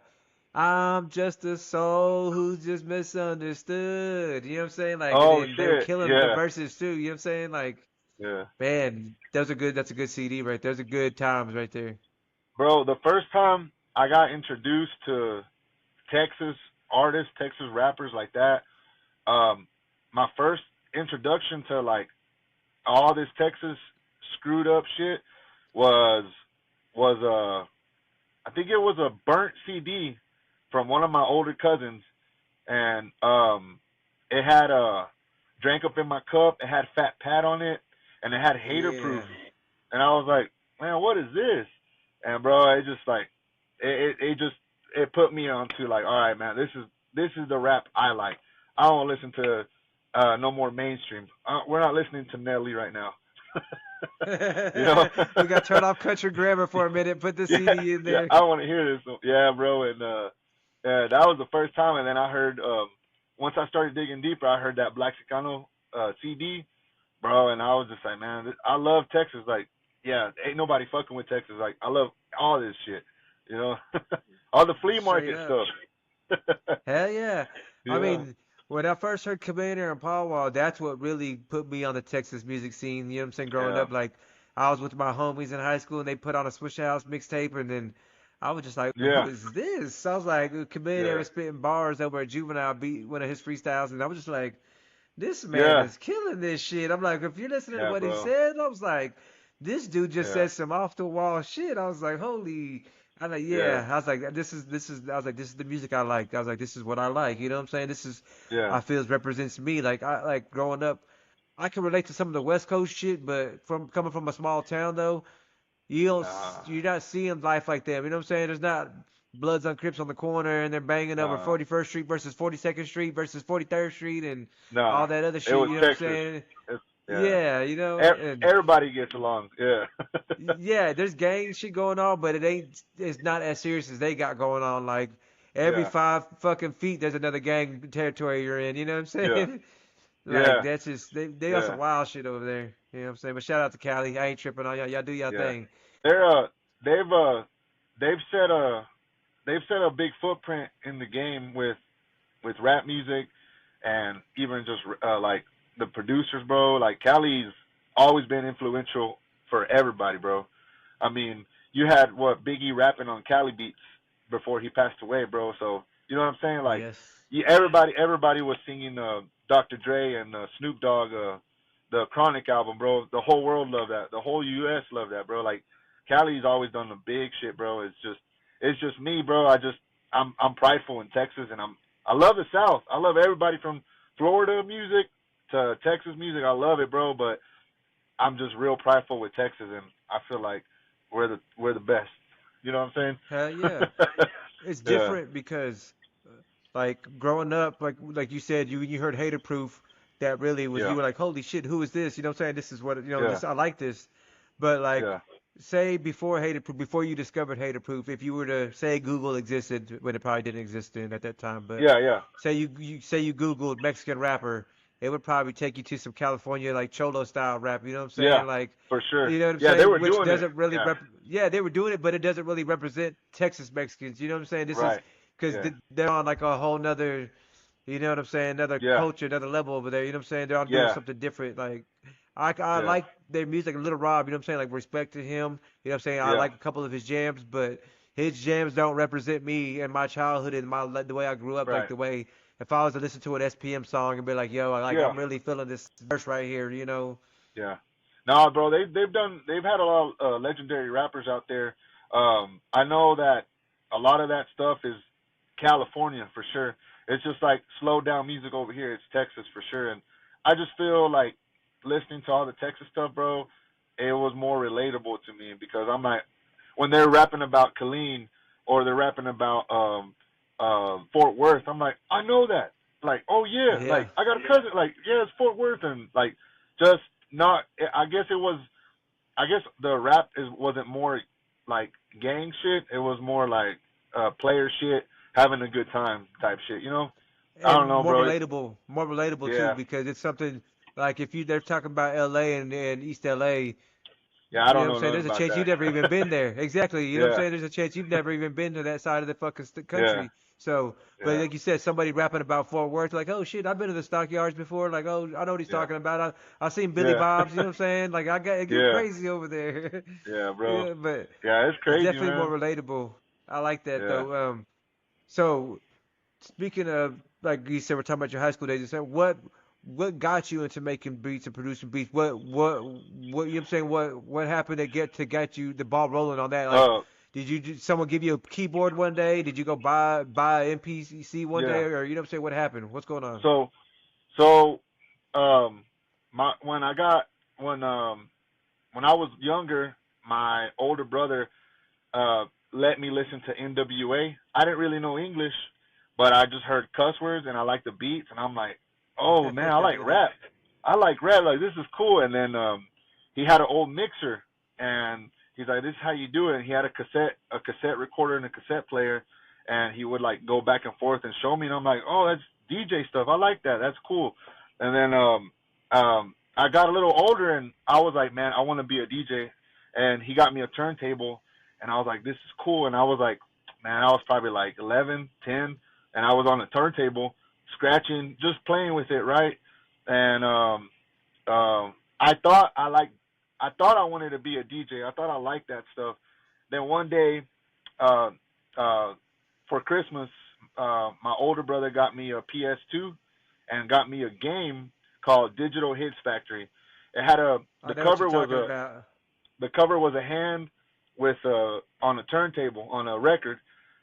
I'm just a soul who's just misunderstood. You know what I'm saying? Like and Oh then they were shit. killing the Yeah. verses too, you know what I'm saying? Like, Yeah. man, that's a good CD right there. Those are good times right there. Bro, the first time I got introduced to Texas artists, Texas rappers like that, um, my first introduction to like all this Texas screwed up shit was was I think it was a burnt CD from one of my older cousins, and it had Drank Up in My Cup. It had Fat Pat on it, and it had Hater Proof, Yeah. and I was like, man, what is this? And bro, it just like it put me onto like, all right, man, this is the rap I like. I don't listen to no more mainstream. We're not listening to Nelly right now. You know? We got to turn off country grammar for a minute, put the Yeah, CD in yeah. there. I want to hear this. Yeah, bro. And that was the first time. And then I heard once I started digging deeper, I heard that Black Chicano CD, bro. And I was just like, man, I love Texas. Like, yeah, ain't nobody fucking with Texas. Like, I love all this shit. You know, all the flea Straight market up. stuff. Hell yeah. I Yeah, mean, when I first heard Commander and Paul Wall, that's what really put me on the Texas music scene. You know what I'm saying? Growing yeah, up, like I was with my homies in high school and they put on a Swish House mixtape and then I was just like, who yeah, is this? I was like, Commander yeah, was spitting bars over a Juvenile beat, one of his freestyles, and I was just like, this man yeah, is killing this shit. I'm like, if you're listening to yeah, what he bro. said, I was like, this dude just Yeah, said some off the wall shit. I was like, holy. I like, Yeah, yeah. I was like, I was like, this is the music I like. I was like, this is what I like. You know what I'm saying? This is, yeah. I feel represents me. Like I like growing up. I can relate to some of the West Coast shit, but from coming from a small town though, Uh, you're not seeing life like that. You know what I'm saying? There's not Bloods on Crips on the corner and they're banging over uh, 41st Street versus 42nd Street versus 43rd Street and nah. all that other It shit. was You know what I'm Texas. saying? It's, yeah. Yeah, you know, and Everybody gets along. Yeah. yeah, there's gang shit going on, but it's not as serious as they got going on. Like every Yeah. 5 fucking feet, there's another gang territory you're in. You know what I'm Yeah. saying? Like Yeah. that's just they got Yeah. some wild shit over there. You know what I'm saying? But shout out to Cali. I ain't tripping on y'all. Y'all do y'all Yeah. thing. They're they've they've set a they've set a big footprint in the game with rap music and even just like the producers, bro. Like Cali's always been influential for everybody, bro. I mean, you had what Biggie rapping on Cali beats before he passed away, bro. So you know what I'm saying? Like, Yes. everybody was singing Dr. Dre and Snoop Dogg, the Chronic album, bro. The whole world loved that. The whole U.S. loved that, bro. Like, Cali's always done the big shit, bro. It's just me, bro. I'm prideful in Texas, and I love the South. I love everybody from Florida music to Texas music. I love it, bro. But I'm just real prideful with Texas, and I feel like we're the best. You know what I'm Hell yeah. saying? It's Yeah, different because like growing up, like you said, you heard Hater Proof. That really was yeah, you were like, holy shit, who is this? You know what I'm saying? This is what yeah, this I like this. But like yeah, say before Hater Proof, before you discovered Hater Proof, if you were to say Google existed when it probably didn't exist in at that time, but yeah, yeah, say you Googled Mexican rapper, it would probably take you to some California like Cholo style rap. You know what I'm yeah, saying? Like, for sure. you know what I'm Yeah, they saying? were Which doing it. doesn't really Yeah, yeah, they were doing it, but it doesn't really represent Texas Mexicans. You know what I'm saying? This is right. because Yeah, they're on like a whole nother, you know what I'm saying? Another yeah, culture, another level over there. You know what I'm saying? They're all doing yeah, something different. Like, I yeah, like their music, like Little Rob. You know what I'm saying? Like respect to him. You know what I'm saying? I yeah, like a couple of his jams, but his jams don't represent me and my childhood and my like, the way I grew up. Like right. the way if I was to listen to an SPM song and be like, yo, Yeah, I'm really feeling this verse right here. You know? yeah. No, bro, they've had a lot of legendary rappers out there. I know that a lot of that stuff is California for sure. It's just like slow down music over here. It's Texas for sure, and I just feel like listening to all the Texas stuff, bro. It was more relatable to me because I'm like, when they're rapping about Killeen or they're rapping about Fort Worth, I'm like, I know that. Like, oh yeah, Yeah. like I got a cousin. Like, yeah, it's Fort Worth, and like just not. I guess it was. I guess the rap wasn't more like gang shit. It was more like player shit, having a good time type shit. You know? I And don't know, bro. more relatable too, Yeah, because it's something like if they're talking about L.A. and East L.A. yeah. I You know don't what I'm know saying? nothing There's a about chance you've that. never even been there. Exactly. You know what I'm Yeah, saying? There's a chance you've never even been to that side of the fucking yeah, country. So, but yeah, like you said, somebody rapping about Fort Worth, like, oh shit, I've been to the stockyards before. Like, oh, I know what he's yeah, talking about. I've seen Billy yeah, Bob's. You know what I'm saying? Like, I get yeah, crazy over there. yeah, bro. Yeah, but Yeah, it's it's crazy, definitely more man. relatable. I like that Yeah. though. So speaking of, like you said, we're talking about your high school days. You said what got you into making beats and producing beats? You know what I'm saying? What happened to get you the ball rolling on that? Like, Uh. did someone give you a keyboard one day? Did you go buy an MPC one day, Yeah. or you know what I'm saying? What happened? What's going on? So so my when I got when I was younger, my older brother uh let me listen to NWA. I didn't really know English, but I just heard cuss words and I liked the beats and I'm like, "Oh man, I like rap. I like rap. Like this is cool." And then he had an old mixer and he's like, "This is how you do it." And he had a cassette recorder and a cassette player and he would like go back and forth and show me and I'm like, "Oh, that's DJ stuff. I like that. That's cool." And then I got a little older and I was like, "Man, I want to be a DJ." And he got me a turntable and I was like, "This is cool." And I was like, man, I was probably like 11, 10, and I was on the turntable scratching, just playing with it, right? And I thought I thought I wanted to be a DJ. I thought I liked that stuff. Then one day, uh, uh, for Christmas, my older brother got me a PS2 and got me a game called Digital Hits Factory. It had I the know what you're cover was talking a about. the cover was a hand with on a turntable on a record,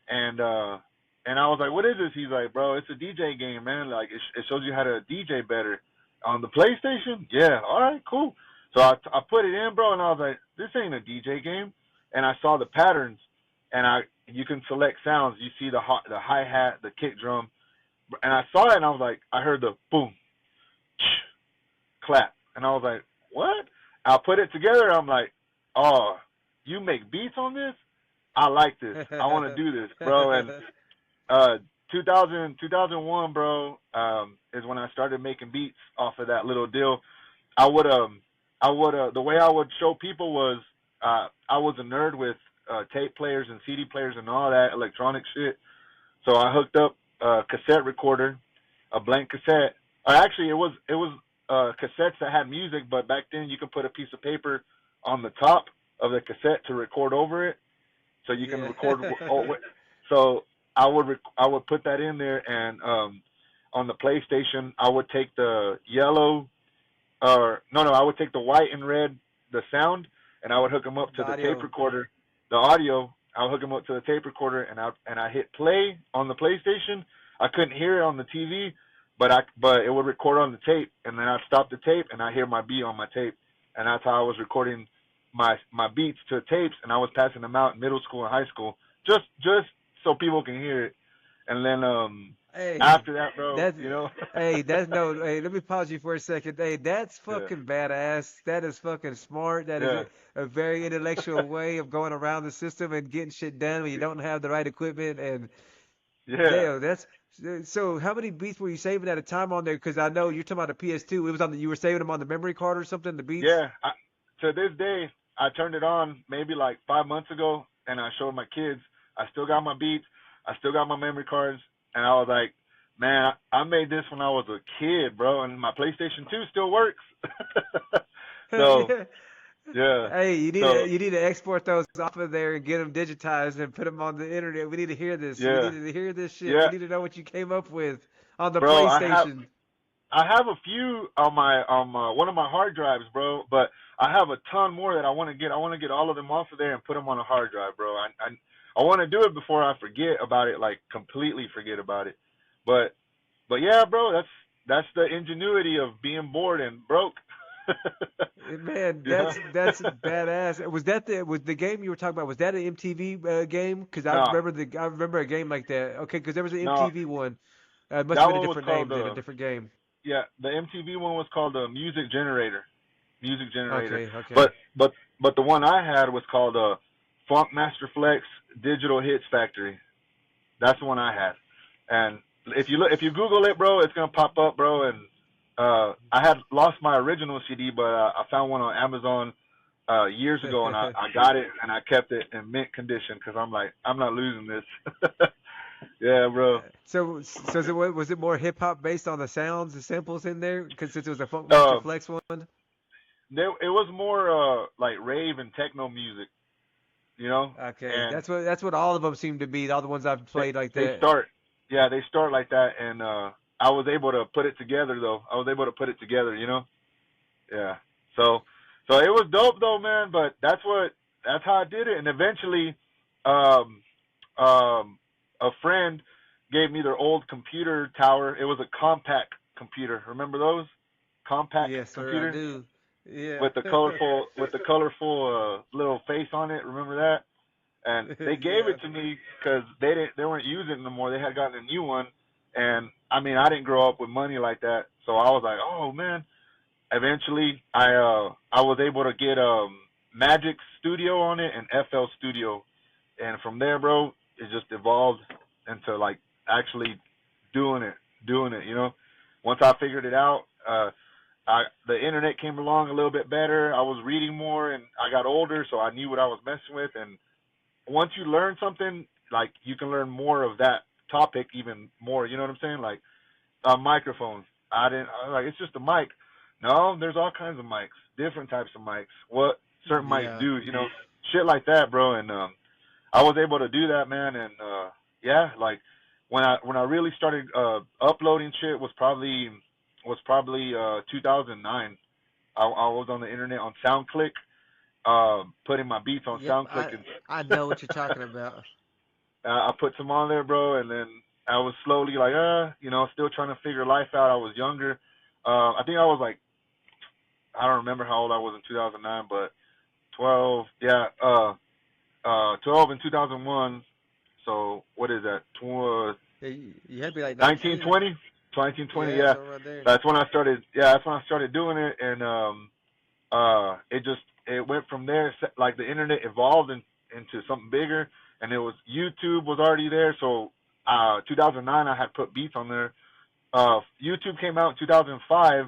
and I was like, what is this? He's like, bro, it's a DJ game, man. Like it shows you how to DJ better on the PlayStation. Yeah, all right, cool. So I put it in, bro, and I was like, this ain't a DJ game. And I saw the patterns, and you can select sounds. You see the hi hat, the kick drum, and I saw it, and I was like, I heard the boom, clap, and I was like, what? I put it together, and I'm like, oh, you make beats on this? I like this. I want to do this, bro. And 2001, bro, is when I started making beats off of that little deal. The way I would show people was, I was a nerd with tape players and CD players and all that electronic shit. So I hooked up a cassette recorder, a blank cassette. Actually, it was cassettes that had music, but back then you could put a piece of paper on the top of the cassette to record over it, so you can record. So I would put that in there, and on the PlayStation, I would take the yellow, I would take the white and red, the sound, and I would hook them up to the tape recorder, the audio. I would hook them up to the tape recorder, and I hit play on the PlayStation. I couldn't hear it on the TV, but it would record on the tape, and then I'd stop the tape, and I hear my beat on my tape, and that's how I was recording my beats to tapes, and I was passing them out in middle school and high school, just so people can hear it. And then after that, bro, you know. Hey, let me pause you for a second. Hey, that's fucking badass. That is fucking smart. That is a very intellectual way of going around the system and getting shit done when you don't have the right equipment. And damn, that's so. How many beats were you saving at a time on there? Because I know you're talking about the PS2. It was you were saving them on the memory card or something. The beats. Yeah. To this day, I turned it on maybe like 5 months ago, and I showed my kids. I still got my beats. I still got my memory cards. And I was like, man, I made this when I was a kid, bro, and my PlayStation 2 still works. So, yeah. Hey, you need to export those off of there and get them digitized and put them on the internet. We need to hear this. Yeah. We need to hear this shit. Yeah. We need to know what you came up with on the bro, PlayStation. I have a few on my one of my hard drives, bro, but I have a ton more that I want to get. I want to get all of them off of there and put them on a hard drive, bro. I want to do it before I forget about it, like completely forget about it. But yeah, bro, that's the ingenuity of being bored and broke. Man, that's badass. Was the game you were talking about? Was that an MTV game? Because I remember a game like that. Okay, because there was an MTV one. It must have been a different name than a different game. Yeah, the MTV one was called Music Generator. Music Generator. Okay. But the one I had was called Funk Master Flex Digital Hits Factory. That's the one I had. And if you Google it, bro, it's gonna pop up, bro. And I had lost my original CD, but I found one on Amazon years ago, and I got it and I kept it in mint condition because I'm like, I'm not losing this. Yeah, bro. So was it more hip hop based on the sounds, the samples in there? Because since it was a Funk Master Flex one. It was more like rave and techno music, you know. Okay, and that's what all of them seem to be. All the ones I've played like that. They start like that, and I was able to put it together though. You know. Yeah. So it was dope though, man. But that's how I did it, and eventually, a friend gave me their old computer tower. It was a compact computer. Remember those? Compact yes, computer? Yes, sir, I do. Yeah. With the colorful little face on it. Remember that? And they gave it to me because they weren't using it no more. They had gotten a new one, and I mean I didn't grow up with money like that, so I was like, oh man. Eventually, I was able to get Magic Studio on it and FL Studio, and from there, bro, it just evolved into like actually doing it, you know. Once I figured it out, the internet came along a little bit better. I was reading more, and I got older, so I knew what I was messing with. And once you learn something, like you can learn more of that topic even more. You know what I'm saying? Like microphones. I was like, it's just a mic. No, there's all kinds of mics, different types of mics. What certain mics do, you know, shit like that, bro. And I was able to do that, man. And like when I really started uploading shit was probably 2009. I was on the internet on SoundClick. putting my beats on Yep, SoundClick, and I know what you're talking about. I put some on there, bro, and then I was slowly like, still trying to figure life out. I was younger. I think I was like, I don't remember how old I was in 2009, but 12, 12 in 2001. So what is that? Yeah, you had to be like 19. 1920? 1920, Yeah, yeah. so right there. That's when I started. Yeah, that's when I started doing it, and it went from there. Like the internet evolved into something bigger, and it was YouTube was already there. So 2009, I had put beats on there. YouTube came out in 2005,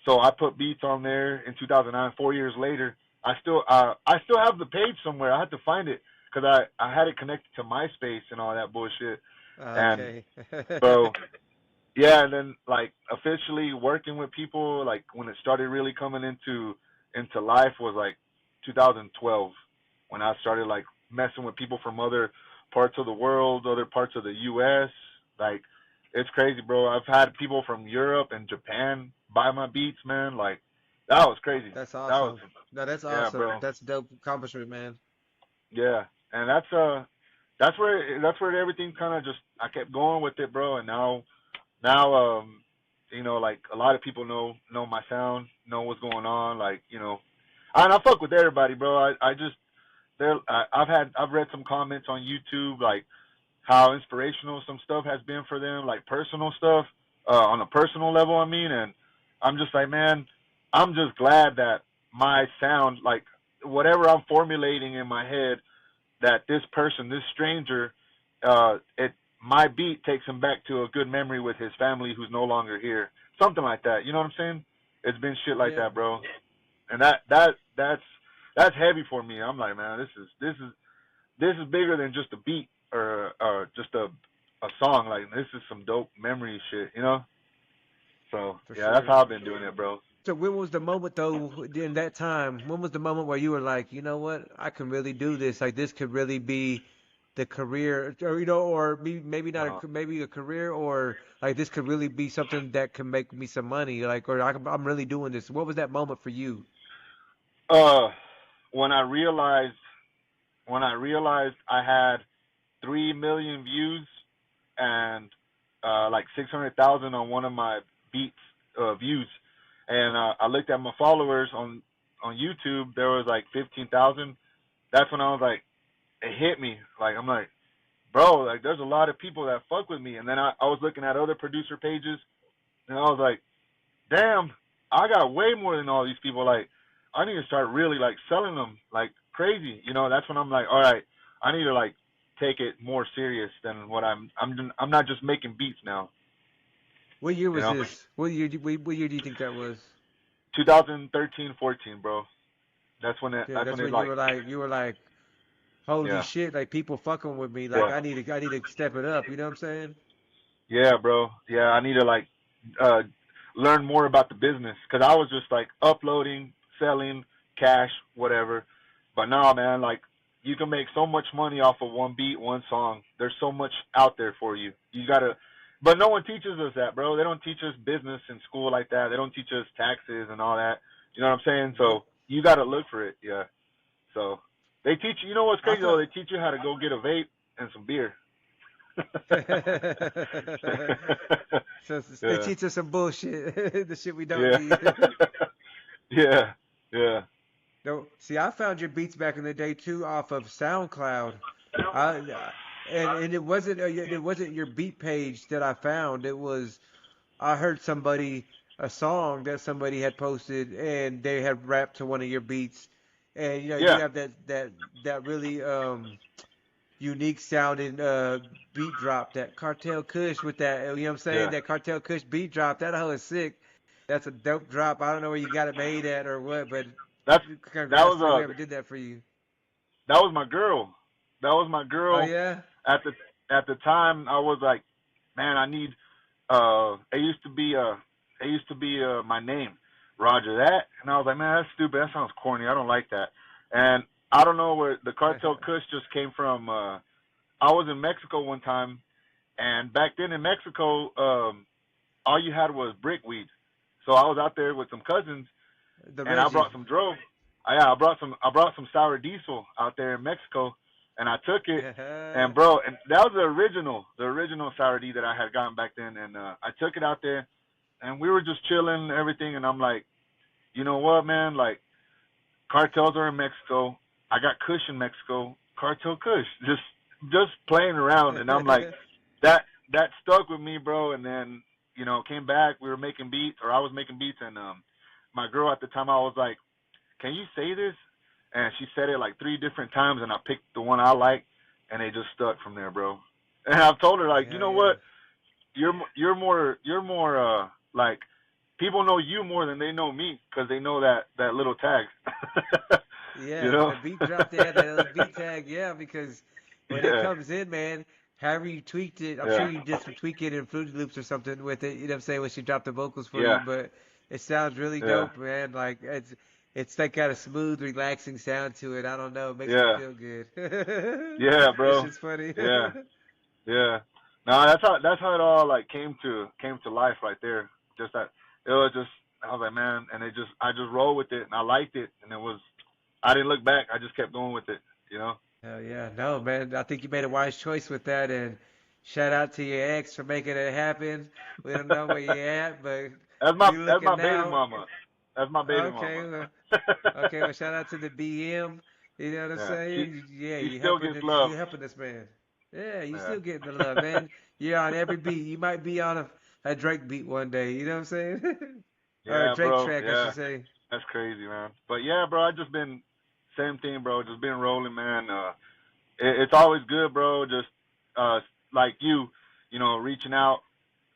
so I put beats on there in 2009. 4 years later, I still have the page somewhere. I had to find it because I had it connected to MySpace and all that bullshit. And Okay. so yeah, and then like officially working with people, like when it started really coming into life was like 2012, when I started like messing with people from other parts of the world, other parts of the U.S. Like it's crazy, bro. I've had people from Europe and Japan buy my beats, man. Like that was crazy. That's That was awesome. No, that's yeah, awesome. bro. That's a dope accomplishment, man. Yeah, and that's where everything kind of just I kept going with it, bro. And now like a lot of people know my sound, know what's going on. Like and I fuck with everybody, bro. I just I've read some comments on YouTube like how inspirational some stuff has been for them, like personal stuff, on a personal level. I mean, and I'm just like, man, I'm just glad that my sound, like whatever I'm formulating in my head, that this person, this stranger, it my beat takes him back to a good memory with his family who's no longer here. Something like that. You know what I'm saying? It's been shit like Yeah. that, bro. And that's heavy for me. I'm like, man, this is bigger than just a beat or just a song. Like this is some dope memory shit, you know? So For yeah, that's sure. how I've been doing it, bro. So when was the moment though in that time? When was the moment where you were like, you know what, I can really do this. Like this could really be the career, or or maybe not Uh-huh. maybe a career, or like this could really be something that can make me some money. Like, or I'm really doing this. What was that moment for you? Uh, when I realized I had 3 million views and like 600,000 on one of my beats views, and I looked at my followers on YouTube. There was like 15,000. That's when I was like, it hit me. Like I'm like, bro, like there's a lot of people that fuck with me. And then I was looking at other producer pages, and I was like, damn, I got way more than all these people. Like I need to start really like selling them like crazy. That's when I'm like, all right, I need to like take it more serious than what I'm not just making beats now. What year You was know, this? What year do you think that was? 2013, 14, bro. That's when it. Yeah, That's that's when it when like. you were like, holy Yeah. shit, like people fucking with me. Like Yeah. I need to step it up. You know what I'm saying? Yeah, bro. Yeah, I need to like uh learn more about the business because I was just like uploading, selling, cash, whatever. But now, man, like you can make so much money off of one beat, one song. There's so much out there for you. You gotta, but no one teaches us that, bro. They don't teach us business in school like that. They don't teach us taxes and all that. You know what I'm saying? Nope. So you gotta look for it. Yeah. So they teach you. You know what's I crazy though? felt. They teach you how to go get a vape and some beer. So they Yeah. teach us some bullshit, the shit we don't Yeah. need. Yeah. Yeah. No, see, I found your beats back in the day too off of SoundCloud. I and it wasn't your beat page that I found. It was I heard a song that somebody had posted and they had rapped to one of your beats, and you Yeah. have that really unique sounding beat drop, that Kartel Kush with that, you know what I'm saying? Yeah. That Kartel Kush beat drop, that hoe is sick. That's a dope drop. I don't know where you got it made at or what, but That's that congrats was to whoever did that for you. that was my girl. That was my Oh girl yeah? at the time. I was like, man, I need it used to be my name, Roger that, and I was like, man, that's stupid. That sounds corny. I don't like that. And I don't know where the Cartel Kush just came from. I was in Mexico one time, and back then in Mexico, all you had was brickweed. So I was out there with some cousins, The and I Reggie. brought some dro. Yeah, I brought some sour diesel out there in Mexico, and I took it, and bro, and that was the original sour D that I had gotten back then, and I took it out there, and we were just chilling and everything, and I'm like, you know what, man, like cartels are in Mexico, I got Kush in Mexico, Kartel Kush, just playing around, and I'm like, that stuck with me, bro, and then came back, we were making beats, or I was making beats, and my girl at the time, I was like, can you say this? And she said it like 3 different times, and I picked the one I liked, and it just stuck from there, bro. And I've told her, like, you know what? You're more like, people know you more than they know me, because they know that little tag. Yeah, You know? the beat drop there, that little beat tag, yeah, because when it comes in, man, however you tweaked it, I'm sure you did some tweaking in Fruity Loops or something with it, you know what I'm saying, when she dropped the vocals for you, but it sounds really dope, man. Like, it's like got a smooth, relaxing sound to it. I don't know, it makes me feel good. Yeah, bro. It's just funny. Yeah. Yeah. No, that's how it all like came to life right there. Just that it was just I was like, man, and I just rolled with it, and I liked it, and I didn't look back. I just kept going with it, you know. Hell yeah. No, man, I think you made a wise choice with that, and shout out to your ex for making it happen. We don't know where you're at, but you That's looking my baby now. mama. That's my baby Okay, mama. okay, well, shout out to the BM. You know what I'm Yeah, she saying? Yeah, she still gets love. you helping this man. Yeah, you Yeah, still getting the love, man. You're on every beat. You might be on a Drake beat one day. You know what I'm saying? Or a yeah, Drake bro. track, I Yeah, should say. that's crazy, man. But yeah, bro, I just been same thing, bro. Just been rolling, man. It's always good, bro. Just like reaching out,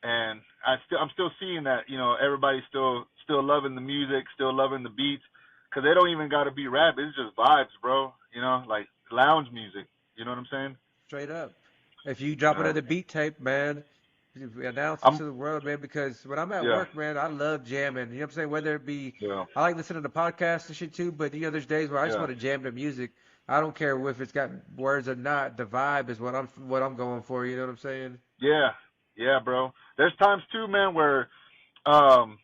and I'm still seeing that everybody's still loving the music, still loving the beats, cause they don't even gotta be rap. It's just vibes, bro. Like lounge music. You know what I'm saying? Straight up. If you drop Uh, another beat tape, man, you announce it I'm to the world, man, because when I'm at yeah, work, man, I love jamming. You know what I'm saying? Whether it be, yeah, I like listening to podcasts and shit too, but there's days where I just yeah, want to jam to music. I don't care if it's got words or not. The vibe is what I'm going for. You know what I'm saying? yeah, yeah, bro. There's times too, man, where um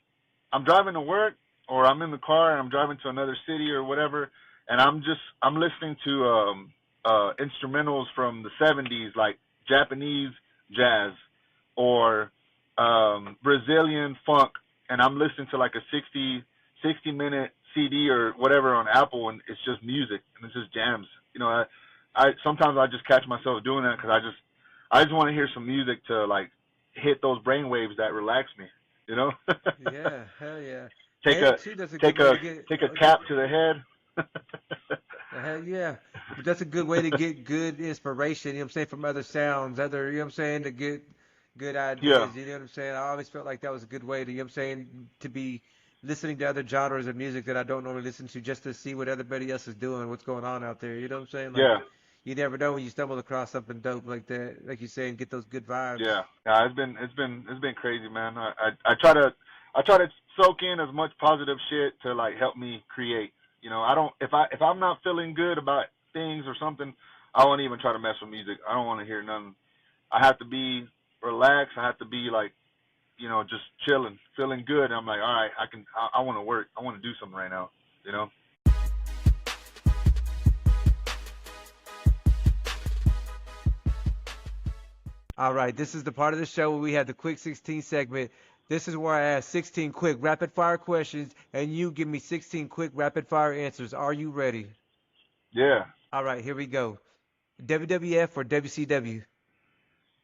I'm driving to work, or I'm in the car and I'm driving to another city or whatever, and I'm listening to instrumentals from the 70s, like Japanese jazz or Brazilian funk, and I'm listening to like a 60 minute CD or whatever on Apple, and it's just music and it's just jams. I sometimes I just catch myself doing that because I just want to hear some music to like hit those brain waves that relax me. You know. Yeah, hell yeah. take And a too, that's a good take way a to get. take a cap to the head. Hell yeah. But that's a good way to get good inspiration, you know what I'm saying, from other sounds, you know what I'm saying, to get good Yeah, ideas, you know what I'm saying? I always felt like that was a good way to, you know what I'm saying, to be listening to other genres of music that I don't normally listen to just to see what everybody else is doing, what's going on out there, you know what I'm saying? Like, yeah, you never know when you stumble across something dope like that, like you say, and get those good vibes. yeah. Yeah, it's been crazy, man. I try to soak in as much positive shit to like help me create. I don't if I'm not feeling good about things or something, I won't even try to mess with music. I don't want to hear nothing. I have to be relaxed. I have to be like, just chilling, feeling good. I'm like, all right, I want to work. I want to do something right now. You know? All right, this is the part of the show where we have the quick 16 segment. This is where I ask 16 quick rapid fire questions and you give me 16 quick rapid fire answers. Are you ready? Yeah. All right, here we go. WWF or WCW?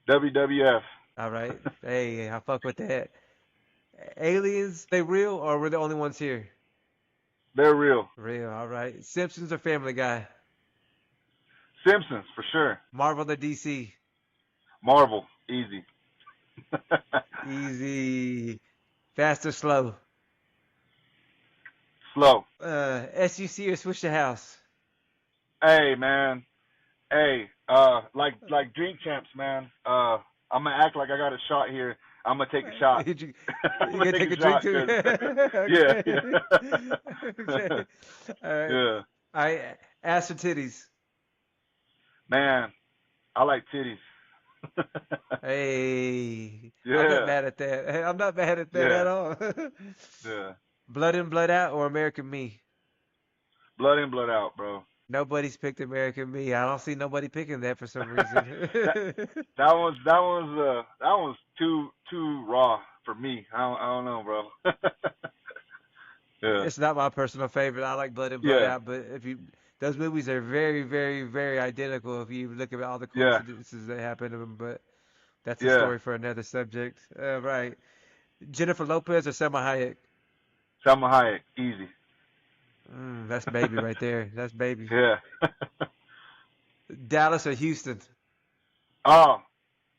WWF. All right. Hey, I fuck with that. Aliens, they real or we're the only ones here? They're real. Real, all right. Simpsons or Family Guy? Simpsons for sure. Marvel or DC? Marvel, easy. Easy. Fast or slow? Slow. SUC or Swisher House? Hey man. Hey, like drink champs, man. I'm gonna act like I got a shot here. I'm gonna take a shot. You, I'm you gonna gonna take take a a drink shot too? 'cause yeah, Okay. Okay. All right. yeah. All right. Ass or titties? Man, I like titties. Hey, I'm not Yeah, mad at that. Hey, I'm not mad at that yeah, at all. yeah. Blood in, blood out, or American Me? Blood in, blood out, bro. Nobody's picked American Me. I don't see nobody picking that for some reason. that that one's too raw for me. I don't know, bro. Yeah. It's not my personal favorite. I like Blood and Blood Yeah. Out, but if you those movies are very, very, very identical if you look at all the Yeah. coincidences that happen to them. But that's a Yeah. story for another subject. Right. Jennifer Lopez or Selma Hayek? Salma Hayek, easy. That's baby right there. That's baby. Yeah. Dallas or Houston? Oh,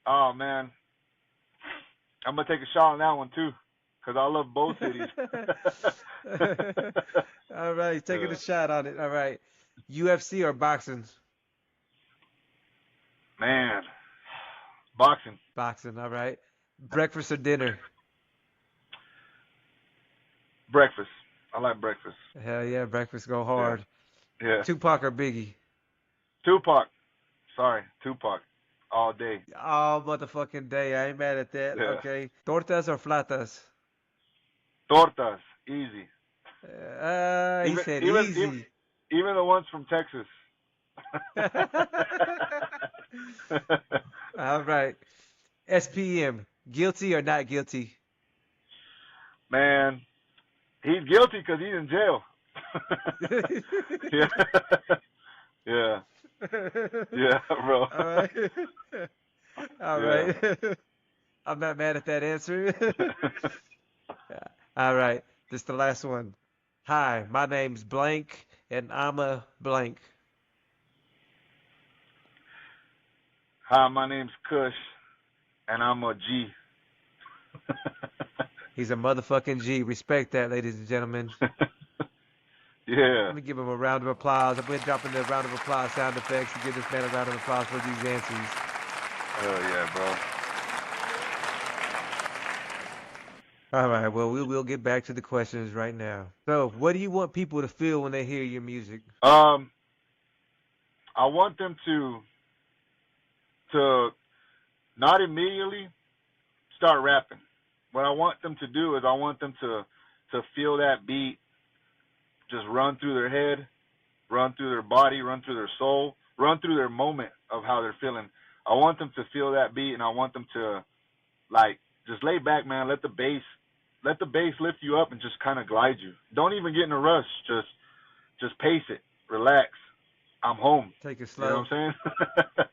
oh man, I'm gonna take a shot on that one too, cause I love both cities. All right, taking a Yeah. shot on it. All right. UFC or boxing? Man, boxing, Boxing, all right. Breakfast or dinner? breakfast. I like breakfast. Hell yeah, breakfast go Yeah. hard. Yeah. Tupac or Biggie? Tupac. Sorry, Tupac. All day. All motherfucking day. I ain't mad at that. Yeah. Okay. Tortas or flatas? Tortas, easy. He Even said even easy. even the ones from Texas. All right. SPM, guilty or not guilty? Man, he's guilty because he's in jail. Yeah. Yeah. Yeah, bro. All right. All Yeah. right. I'm not mad at that answer. All right. This is the last one. Hi, my name's blank and I'm a blank. Hi, my name's Kush, and I'm a G. He's a motherfucking G. Respect that, ladies and gentlemen. Yeah. Let me give him a round of applause. I'm going to drop in the round of applause sound effects to give this man a round of applause for these answers. Hell yeah, bro. All right, well, we will get back to the questions right now. So, what do you want people to feel when they hear your music? I want them to not immediately start rapping. What I want them to do is I want them to feel that beat just run through their head, run through their body, run through their soul, run through their moment of how they're feeling. I want them to feel that beat, and I want them to like just lay back, man. Let the bass lift you up and just kind of glide you. Don't even get in a rush. Just pace it. Relax. I'm home. Take it You slow. know what I'm saying?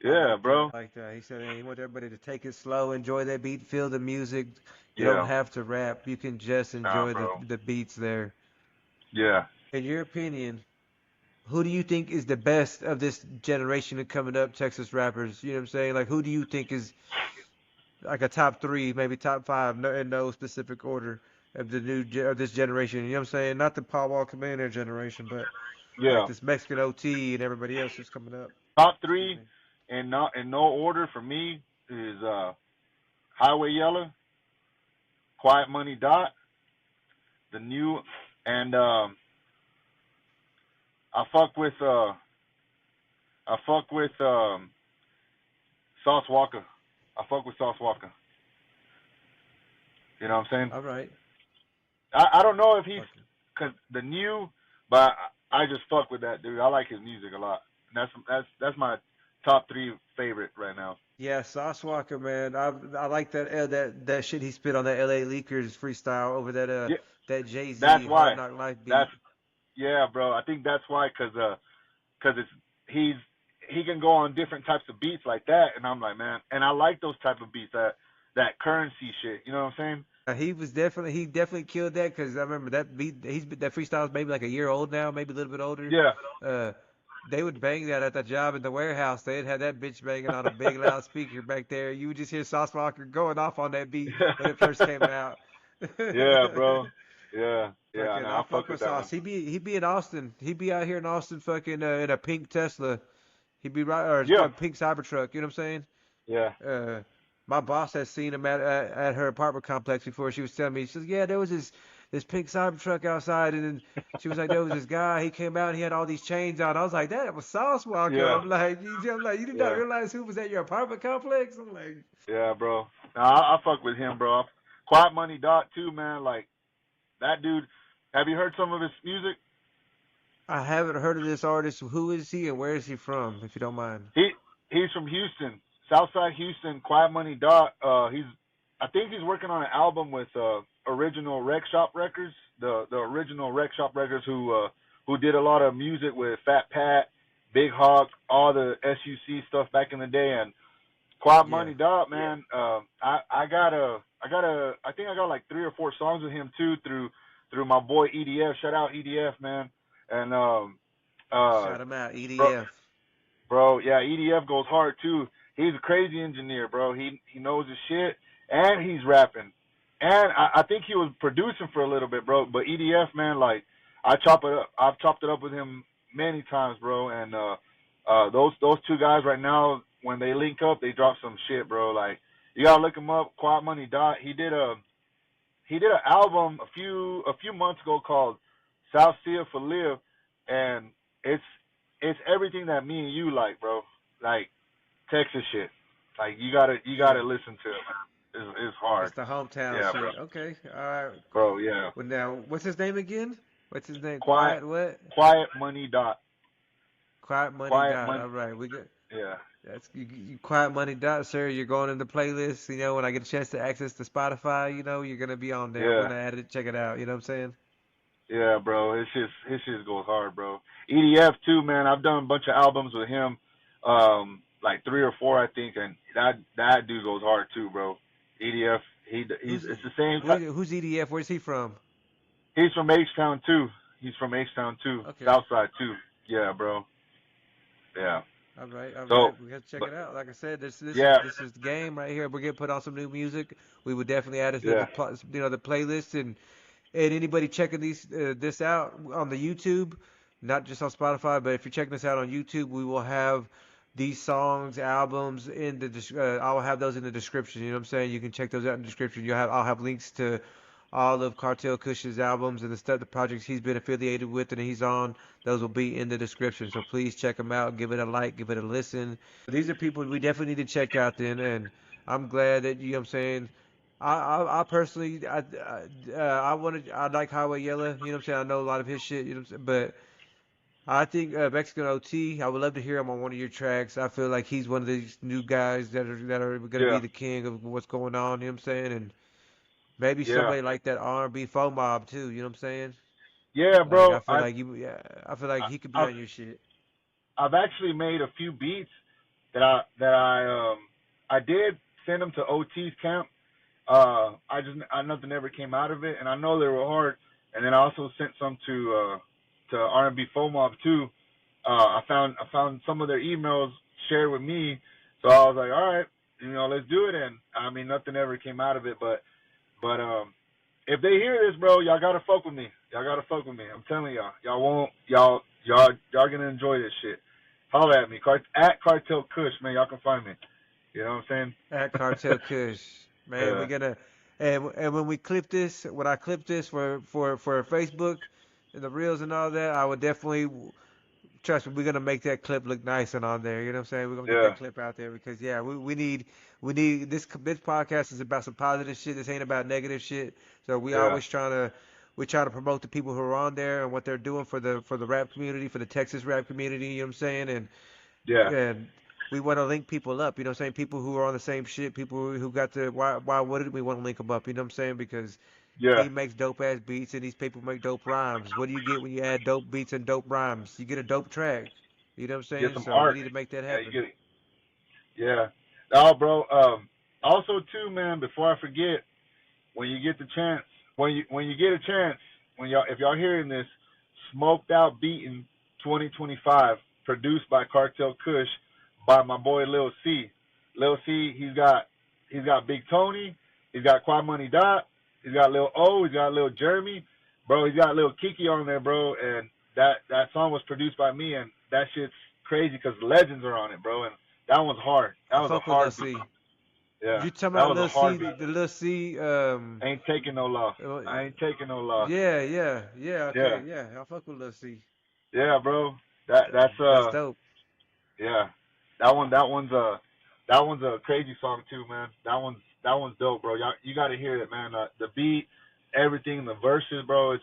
Yeah, bro. I like that. He said he wants everybody to take it slow, enjoy that beat, feel the music. You Yeah. don't have to rap. You can just enjoy bro. the beats there. Yeah. In your opinion, who do you think is the best of this generation of coming up Texas rappers? You know what I'm saying? Like, who do you think is like a top three, maybe top five, in no specific order of the of this generation? You know what I'm saying? Not the Paul Walker Millionaire generation, but like Yeah. this Mexican OT and everybody else who's coming up. Top Excuse three me. in no order for me is Highway Yella, Quiet Money Dot, the new, and I fuck with Sauce Walker. I fuck with Sauce Walker. You know what I'm saying? All right. I don't know if he's Okay. cause the new, but I just fuck with that dude. I like his music a lot. And that's my top three favorite right now. Yeah, Sauce Walker, man. I like that shit he spit on that LA Leakers freestyle over Yeah, that Jay-Z that's why. Hard Knock Life beat. That's yeah, bro. I think that's why, cause he can go on different types of beats like that, and I'm like, man, and I like those type of beats, that currency shit. You know what I'm saying? He definitely killed that because I remember that beat. That freestyle is maybe like a year old now, maybe a little bit older. Yeah, Uh, they would bang that at the job in the warehouse. They'd have that bitch banging on a big loud speaker back there. You would just hear Sauce Walker going off on that beat when it first came out. yeah, bro. Yeah, yeah. Fucking, No, I I fuck fuck with with that Sauce. one. He be in Austin. He be out here in Austin, fucking in a pink Tesla. He be right or it's Yeah, called pink Cybertruck. You know what I'm saying? yeah, My boss has seen him at her apartment complex before. She was telling me, she says, yeah, there was this pink Cybertruck outside, and then she was like, there was this guy. He came out, and he had all these chains on. I was like, that was Sauce Walker. yeah, I'm like, you did not yeah, realize who was at your apartment complex? I'm like, yeah, bro. No, I fuck with him, bro. Quiet Money Dot too, man. Like that dude. Have you heard some of his music? I haven't heard of this artist. Who is he and where is he from, if you don't mind? He's from Houston, Southside Houston. Quiet Money Dot. I think he's working on an album with Original Rec Shop Records, the original Rec Shop Records who did a lot of music with Fat Pat, Big Hawk, all the SUC stuff back in the day. And Quiet Yeah. Money Dot, man. I think I got like 3 or 4 songs with him too through my boy EDF. Shout out EDF, man. And Shout him out, EDF. bro, yeah, EDF goes hard too. He's a crazy engineer, bro. He knows his shit, and he's rapping. And I think he was producing for a little bit, bro. But EDF, man, like I've chopped it up with him many times, bro. And those 2 guys right now, when they link up, they drop some shit, bro. Like you gotta look him up. Quiet Money Dot. He did an album a few months ago called South Sea for Live, and it's everything that me and you like, bro. Like Texas shit. Like you gotta listen to it, man. It's hard. It's the hometown Yeah, shit. bro. Okay, all right. Bro, yeah. Well, now, what's his name again? What's his name? Quiet what? Quiet Money Dot. Quiet Money Quiet Dot. Money. All right, we good. Yeah. That's you Quiet Money Dot, sir. You're going in the playlist. You know, when I get a chance to access the Spotify, you know, you're gonna be on there. I'm Yeah. gonna add it, check it out. You know what I'm saying? Yeah, bro. His shit goes hard, bro. EDF too, man. I've done a bunch of albums with him, like 3 or 4, I think, and that dude goes hard too, bro. EDF, Who's it's the same. who's EDF? Where's he from? He's from H-Town too. He's from H-Town too. Okay. Southside too. Yeah, bro. Yeah. All right, all So, right. We got to check but it out. Like I said, this yeah, this is the game right here. We're gonna put on some new music. We would definitely add it to yeah, the playlist and anybody checking this out on the YouTube, not just on Spotify, but if you're checking this out on YouTube, we will have these songs, albums in the I'll have those in the description. You know what I'm saying? You can check those out in the description. I'll have links to all of Kartel Kush's albums and the projects he's been affiliated with and he's on. Those will be in the description. So please check them out. Give it a like. Give it a listen. These are people we definitely need to check out then. And I'm glad that, you know what I'm saying, I personally, I like Highway Yellow, you know what I'm saying? I know a lot of his shit, you know what I'm saying? But I think Mexican OT, I would love to hear him on one of your tracks. I feel like he's one of these new guys that are going to be yeah, the king of what's going on, you know what I'm saying? And maybe yeah, somebody like that R&B faux mob too, you know what I'm saying? yeah, Like bro. I feel like he could be I've on your shit. I've actually made a few beats that I did send them to OT's camp. Nothing ever came out of it, and I know they were hard. And then I also sent some to R&B FOMOB too. I found some of their emails shared with me, so I was like, all right, let's do it. And I mean, nothing ever came out of it, but if they hear this, bro, y'all gotta fuck with me. Y'all gotta fuck with me. I'm telling y'all gonna enjoy this shit. Holla at me, at Kartel Kush, man. Y'all can find me. You know what I'm saying? At Cartel Kush. Man, we're Yeah, gonna and when we clip this, when I clip this for Facebook and the reels and all that, I would definitely trust me, we're gonna make that clip look nice and on there. You know what I'm saying? We're gonna get yeah, that clip out there because yeah, we need this podcast is about some positive shit. This ain't about negative shit. So yeah, we try to promote the people who are on there and what they're doing for the rap community, for the Texas rap community, you know what I'm saying? yeah, And we want to link people up, you know what I'm saying? People who are on the same shit, people who got the why wouldn't we want to link them up, you know what I'm saying? Because yeah. he makes dope ass beats and these people make dope rhymes. What do you get when you add dope beats and dope rhymes? You get a dope track. You know what I'm Get saying? some So we art. need to make that Yeah, you happen. get it. Yeah. Oh, bro. Also, too, man. Before I forget, when you get the chance, when you get a chance, if y'all hearing this, Smoked Out Beaten 2025, produced by Kartel Kush, by my boy Lil C. Lil C, he's got Big Tony, he's got Quad Money Dot, he's got Lil O, he's got Lil Jeremy, bro. He's got Lil Kiki on there, bro. And that song was produced by me, and that shit's crazy because legends are on it, bro. And that one's hard. That I was a fuck with Lil hard beat. C. Yeah, You talking that about was a Lil C, hard beat. the Lil C, Ain't taking no loss. uh, I ain't taking no loss. yeah, Yeah, okay, yeah. I fuck with Lil C. yeah, bro. That's That's dope. yeah. That one's a crazy song too, man. That one's dope, bro. You got to hear it, man. The beat, everything, the verses, bro. It's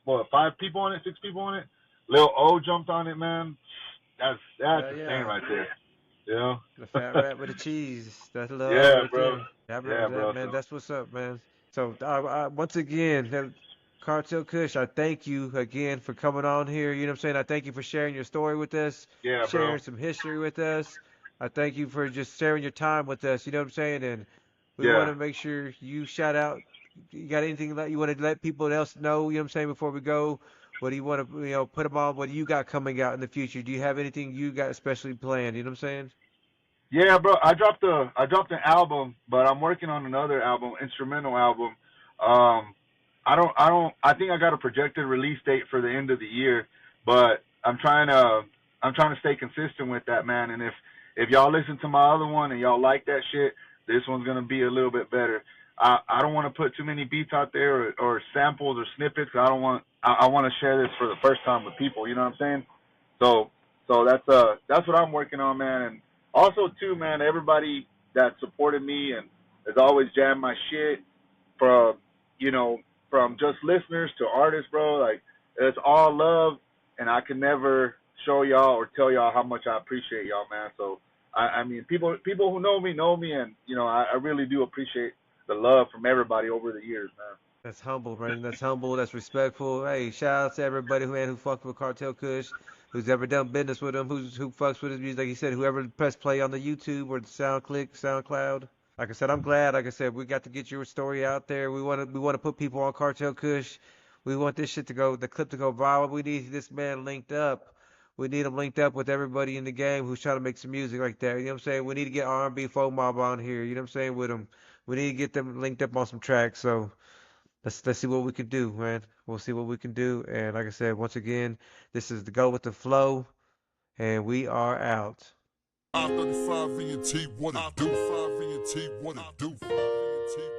what, 5 people on it, 6 people on it. Lil O jumped on it, man. That's Hell insane yeah. right there. You know? The fat rat with the cheese. That's love Yeah, right bro. there. Yeah, bro, Yeah, that bro. man, So that's what's up, man. So once again, Cartel Kush, I thank you again for coming on here. You know what I'm saying? I thank you for sharing your story with us, yeah, bro. sharing some history with us. I thank you for just sharing your time with us. You know what I'm saying? And we want Yeah. to make sure you shout out. You got anything that you want to let people else know? You know what I'm saying before we go? What do you want to, put them on? What do you got coming out in the future? Do you have anything you got especially planned? You know what I'm saying? Yeah, bro. I dropped an album, but I'm working on another album, instrumental album. I think I got a projected release date for the end of the year, but I'm trying to stay consistent with that, man. And if y'all listen to my other one and y'all like that shit, this one's gonna be a little bit better. I don't want to put too many beats out there or samples or snippets. I want to share this for the first time with people. You know what I'm saying? So that's what I'm working on, man. And also too, man, everybody that supported me and has always jammed my shit, from you know from just listeners to artists, bro. Like, it's all love, and I can never show y'all or tell y'all how much I appreciate y'all, man. So I mean, people who know me, and I really do appreciate the love from everybody over the years, man. That's humble, man. That's humble. That's respectful. Hey, shout out to everybody who fucked with Cartel Kush, who's ever done business with him, who fucks with his music. Like you said, whoever pressed play on the YouTube or the SoundCloud. Like I said, I'm glad. Like I said, we got to get your story out there. We want to put people on Cartel Kush. We want this shit to go, the clip to go viral. We need this man linked up. We need him linked up with everybody in the game who's trying to make some music like that. You know what I'm saying? We need to get R&B Folk Mob on here. You know what I'm saying? With them, we need to get them linked up on some tracks. So. Let's see what we can do, man. We'll see what we can do. And like I said, once again, this is the Go with the Flow, and we are out. I-35 VNT, what it do? 5 VNT, what it do? 5 VNT,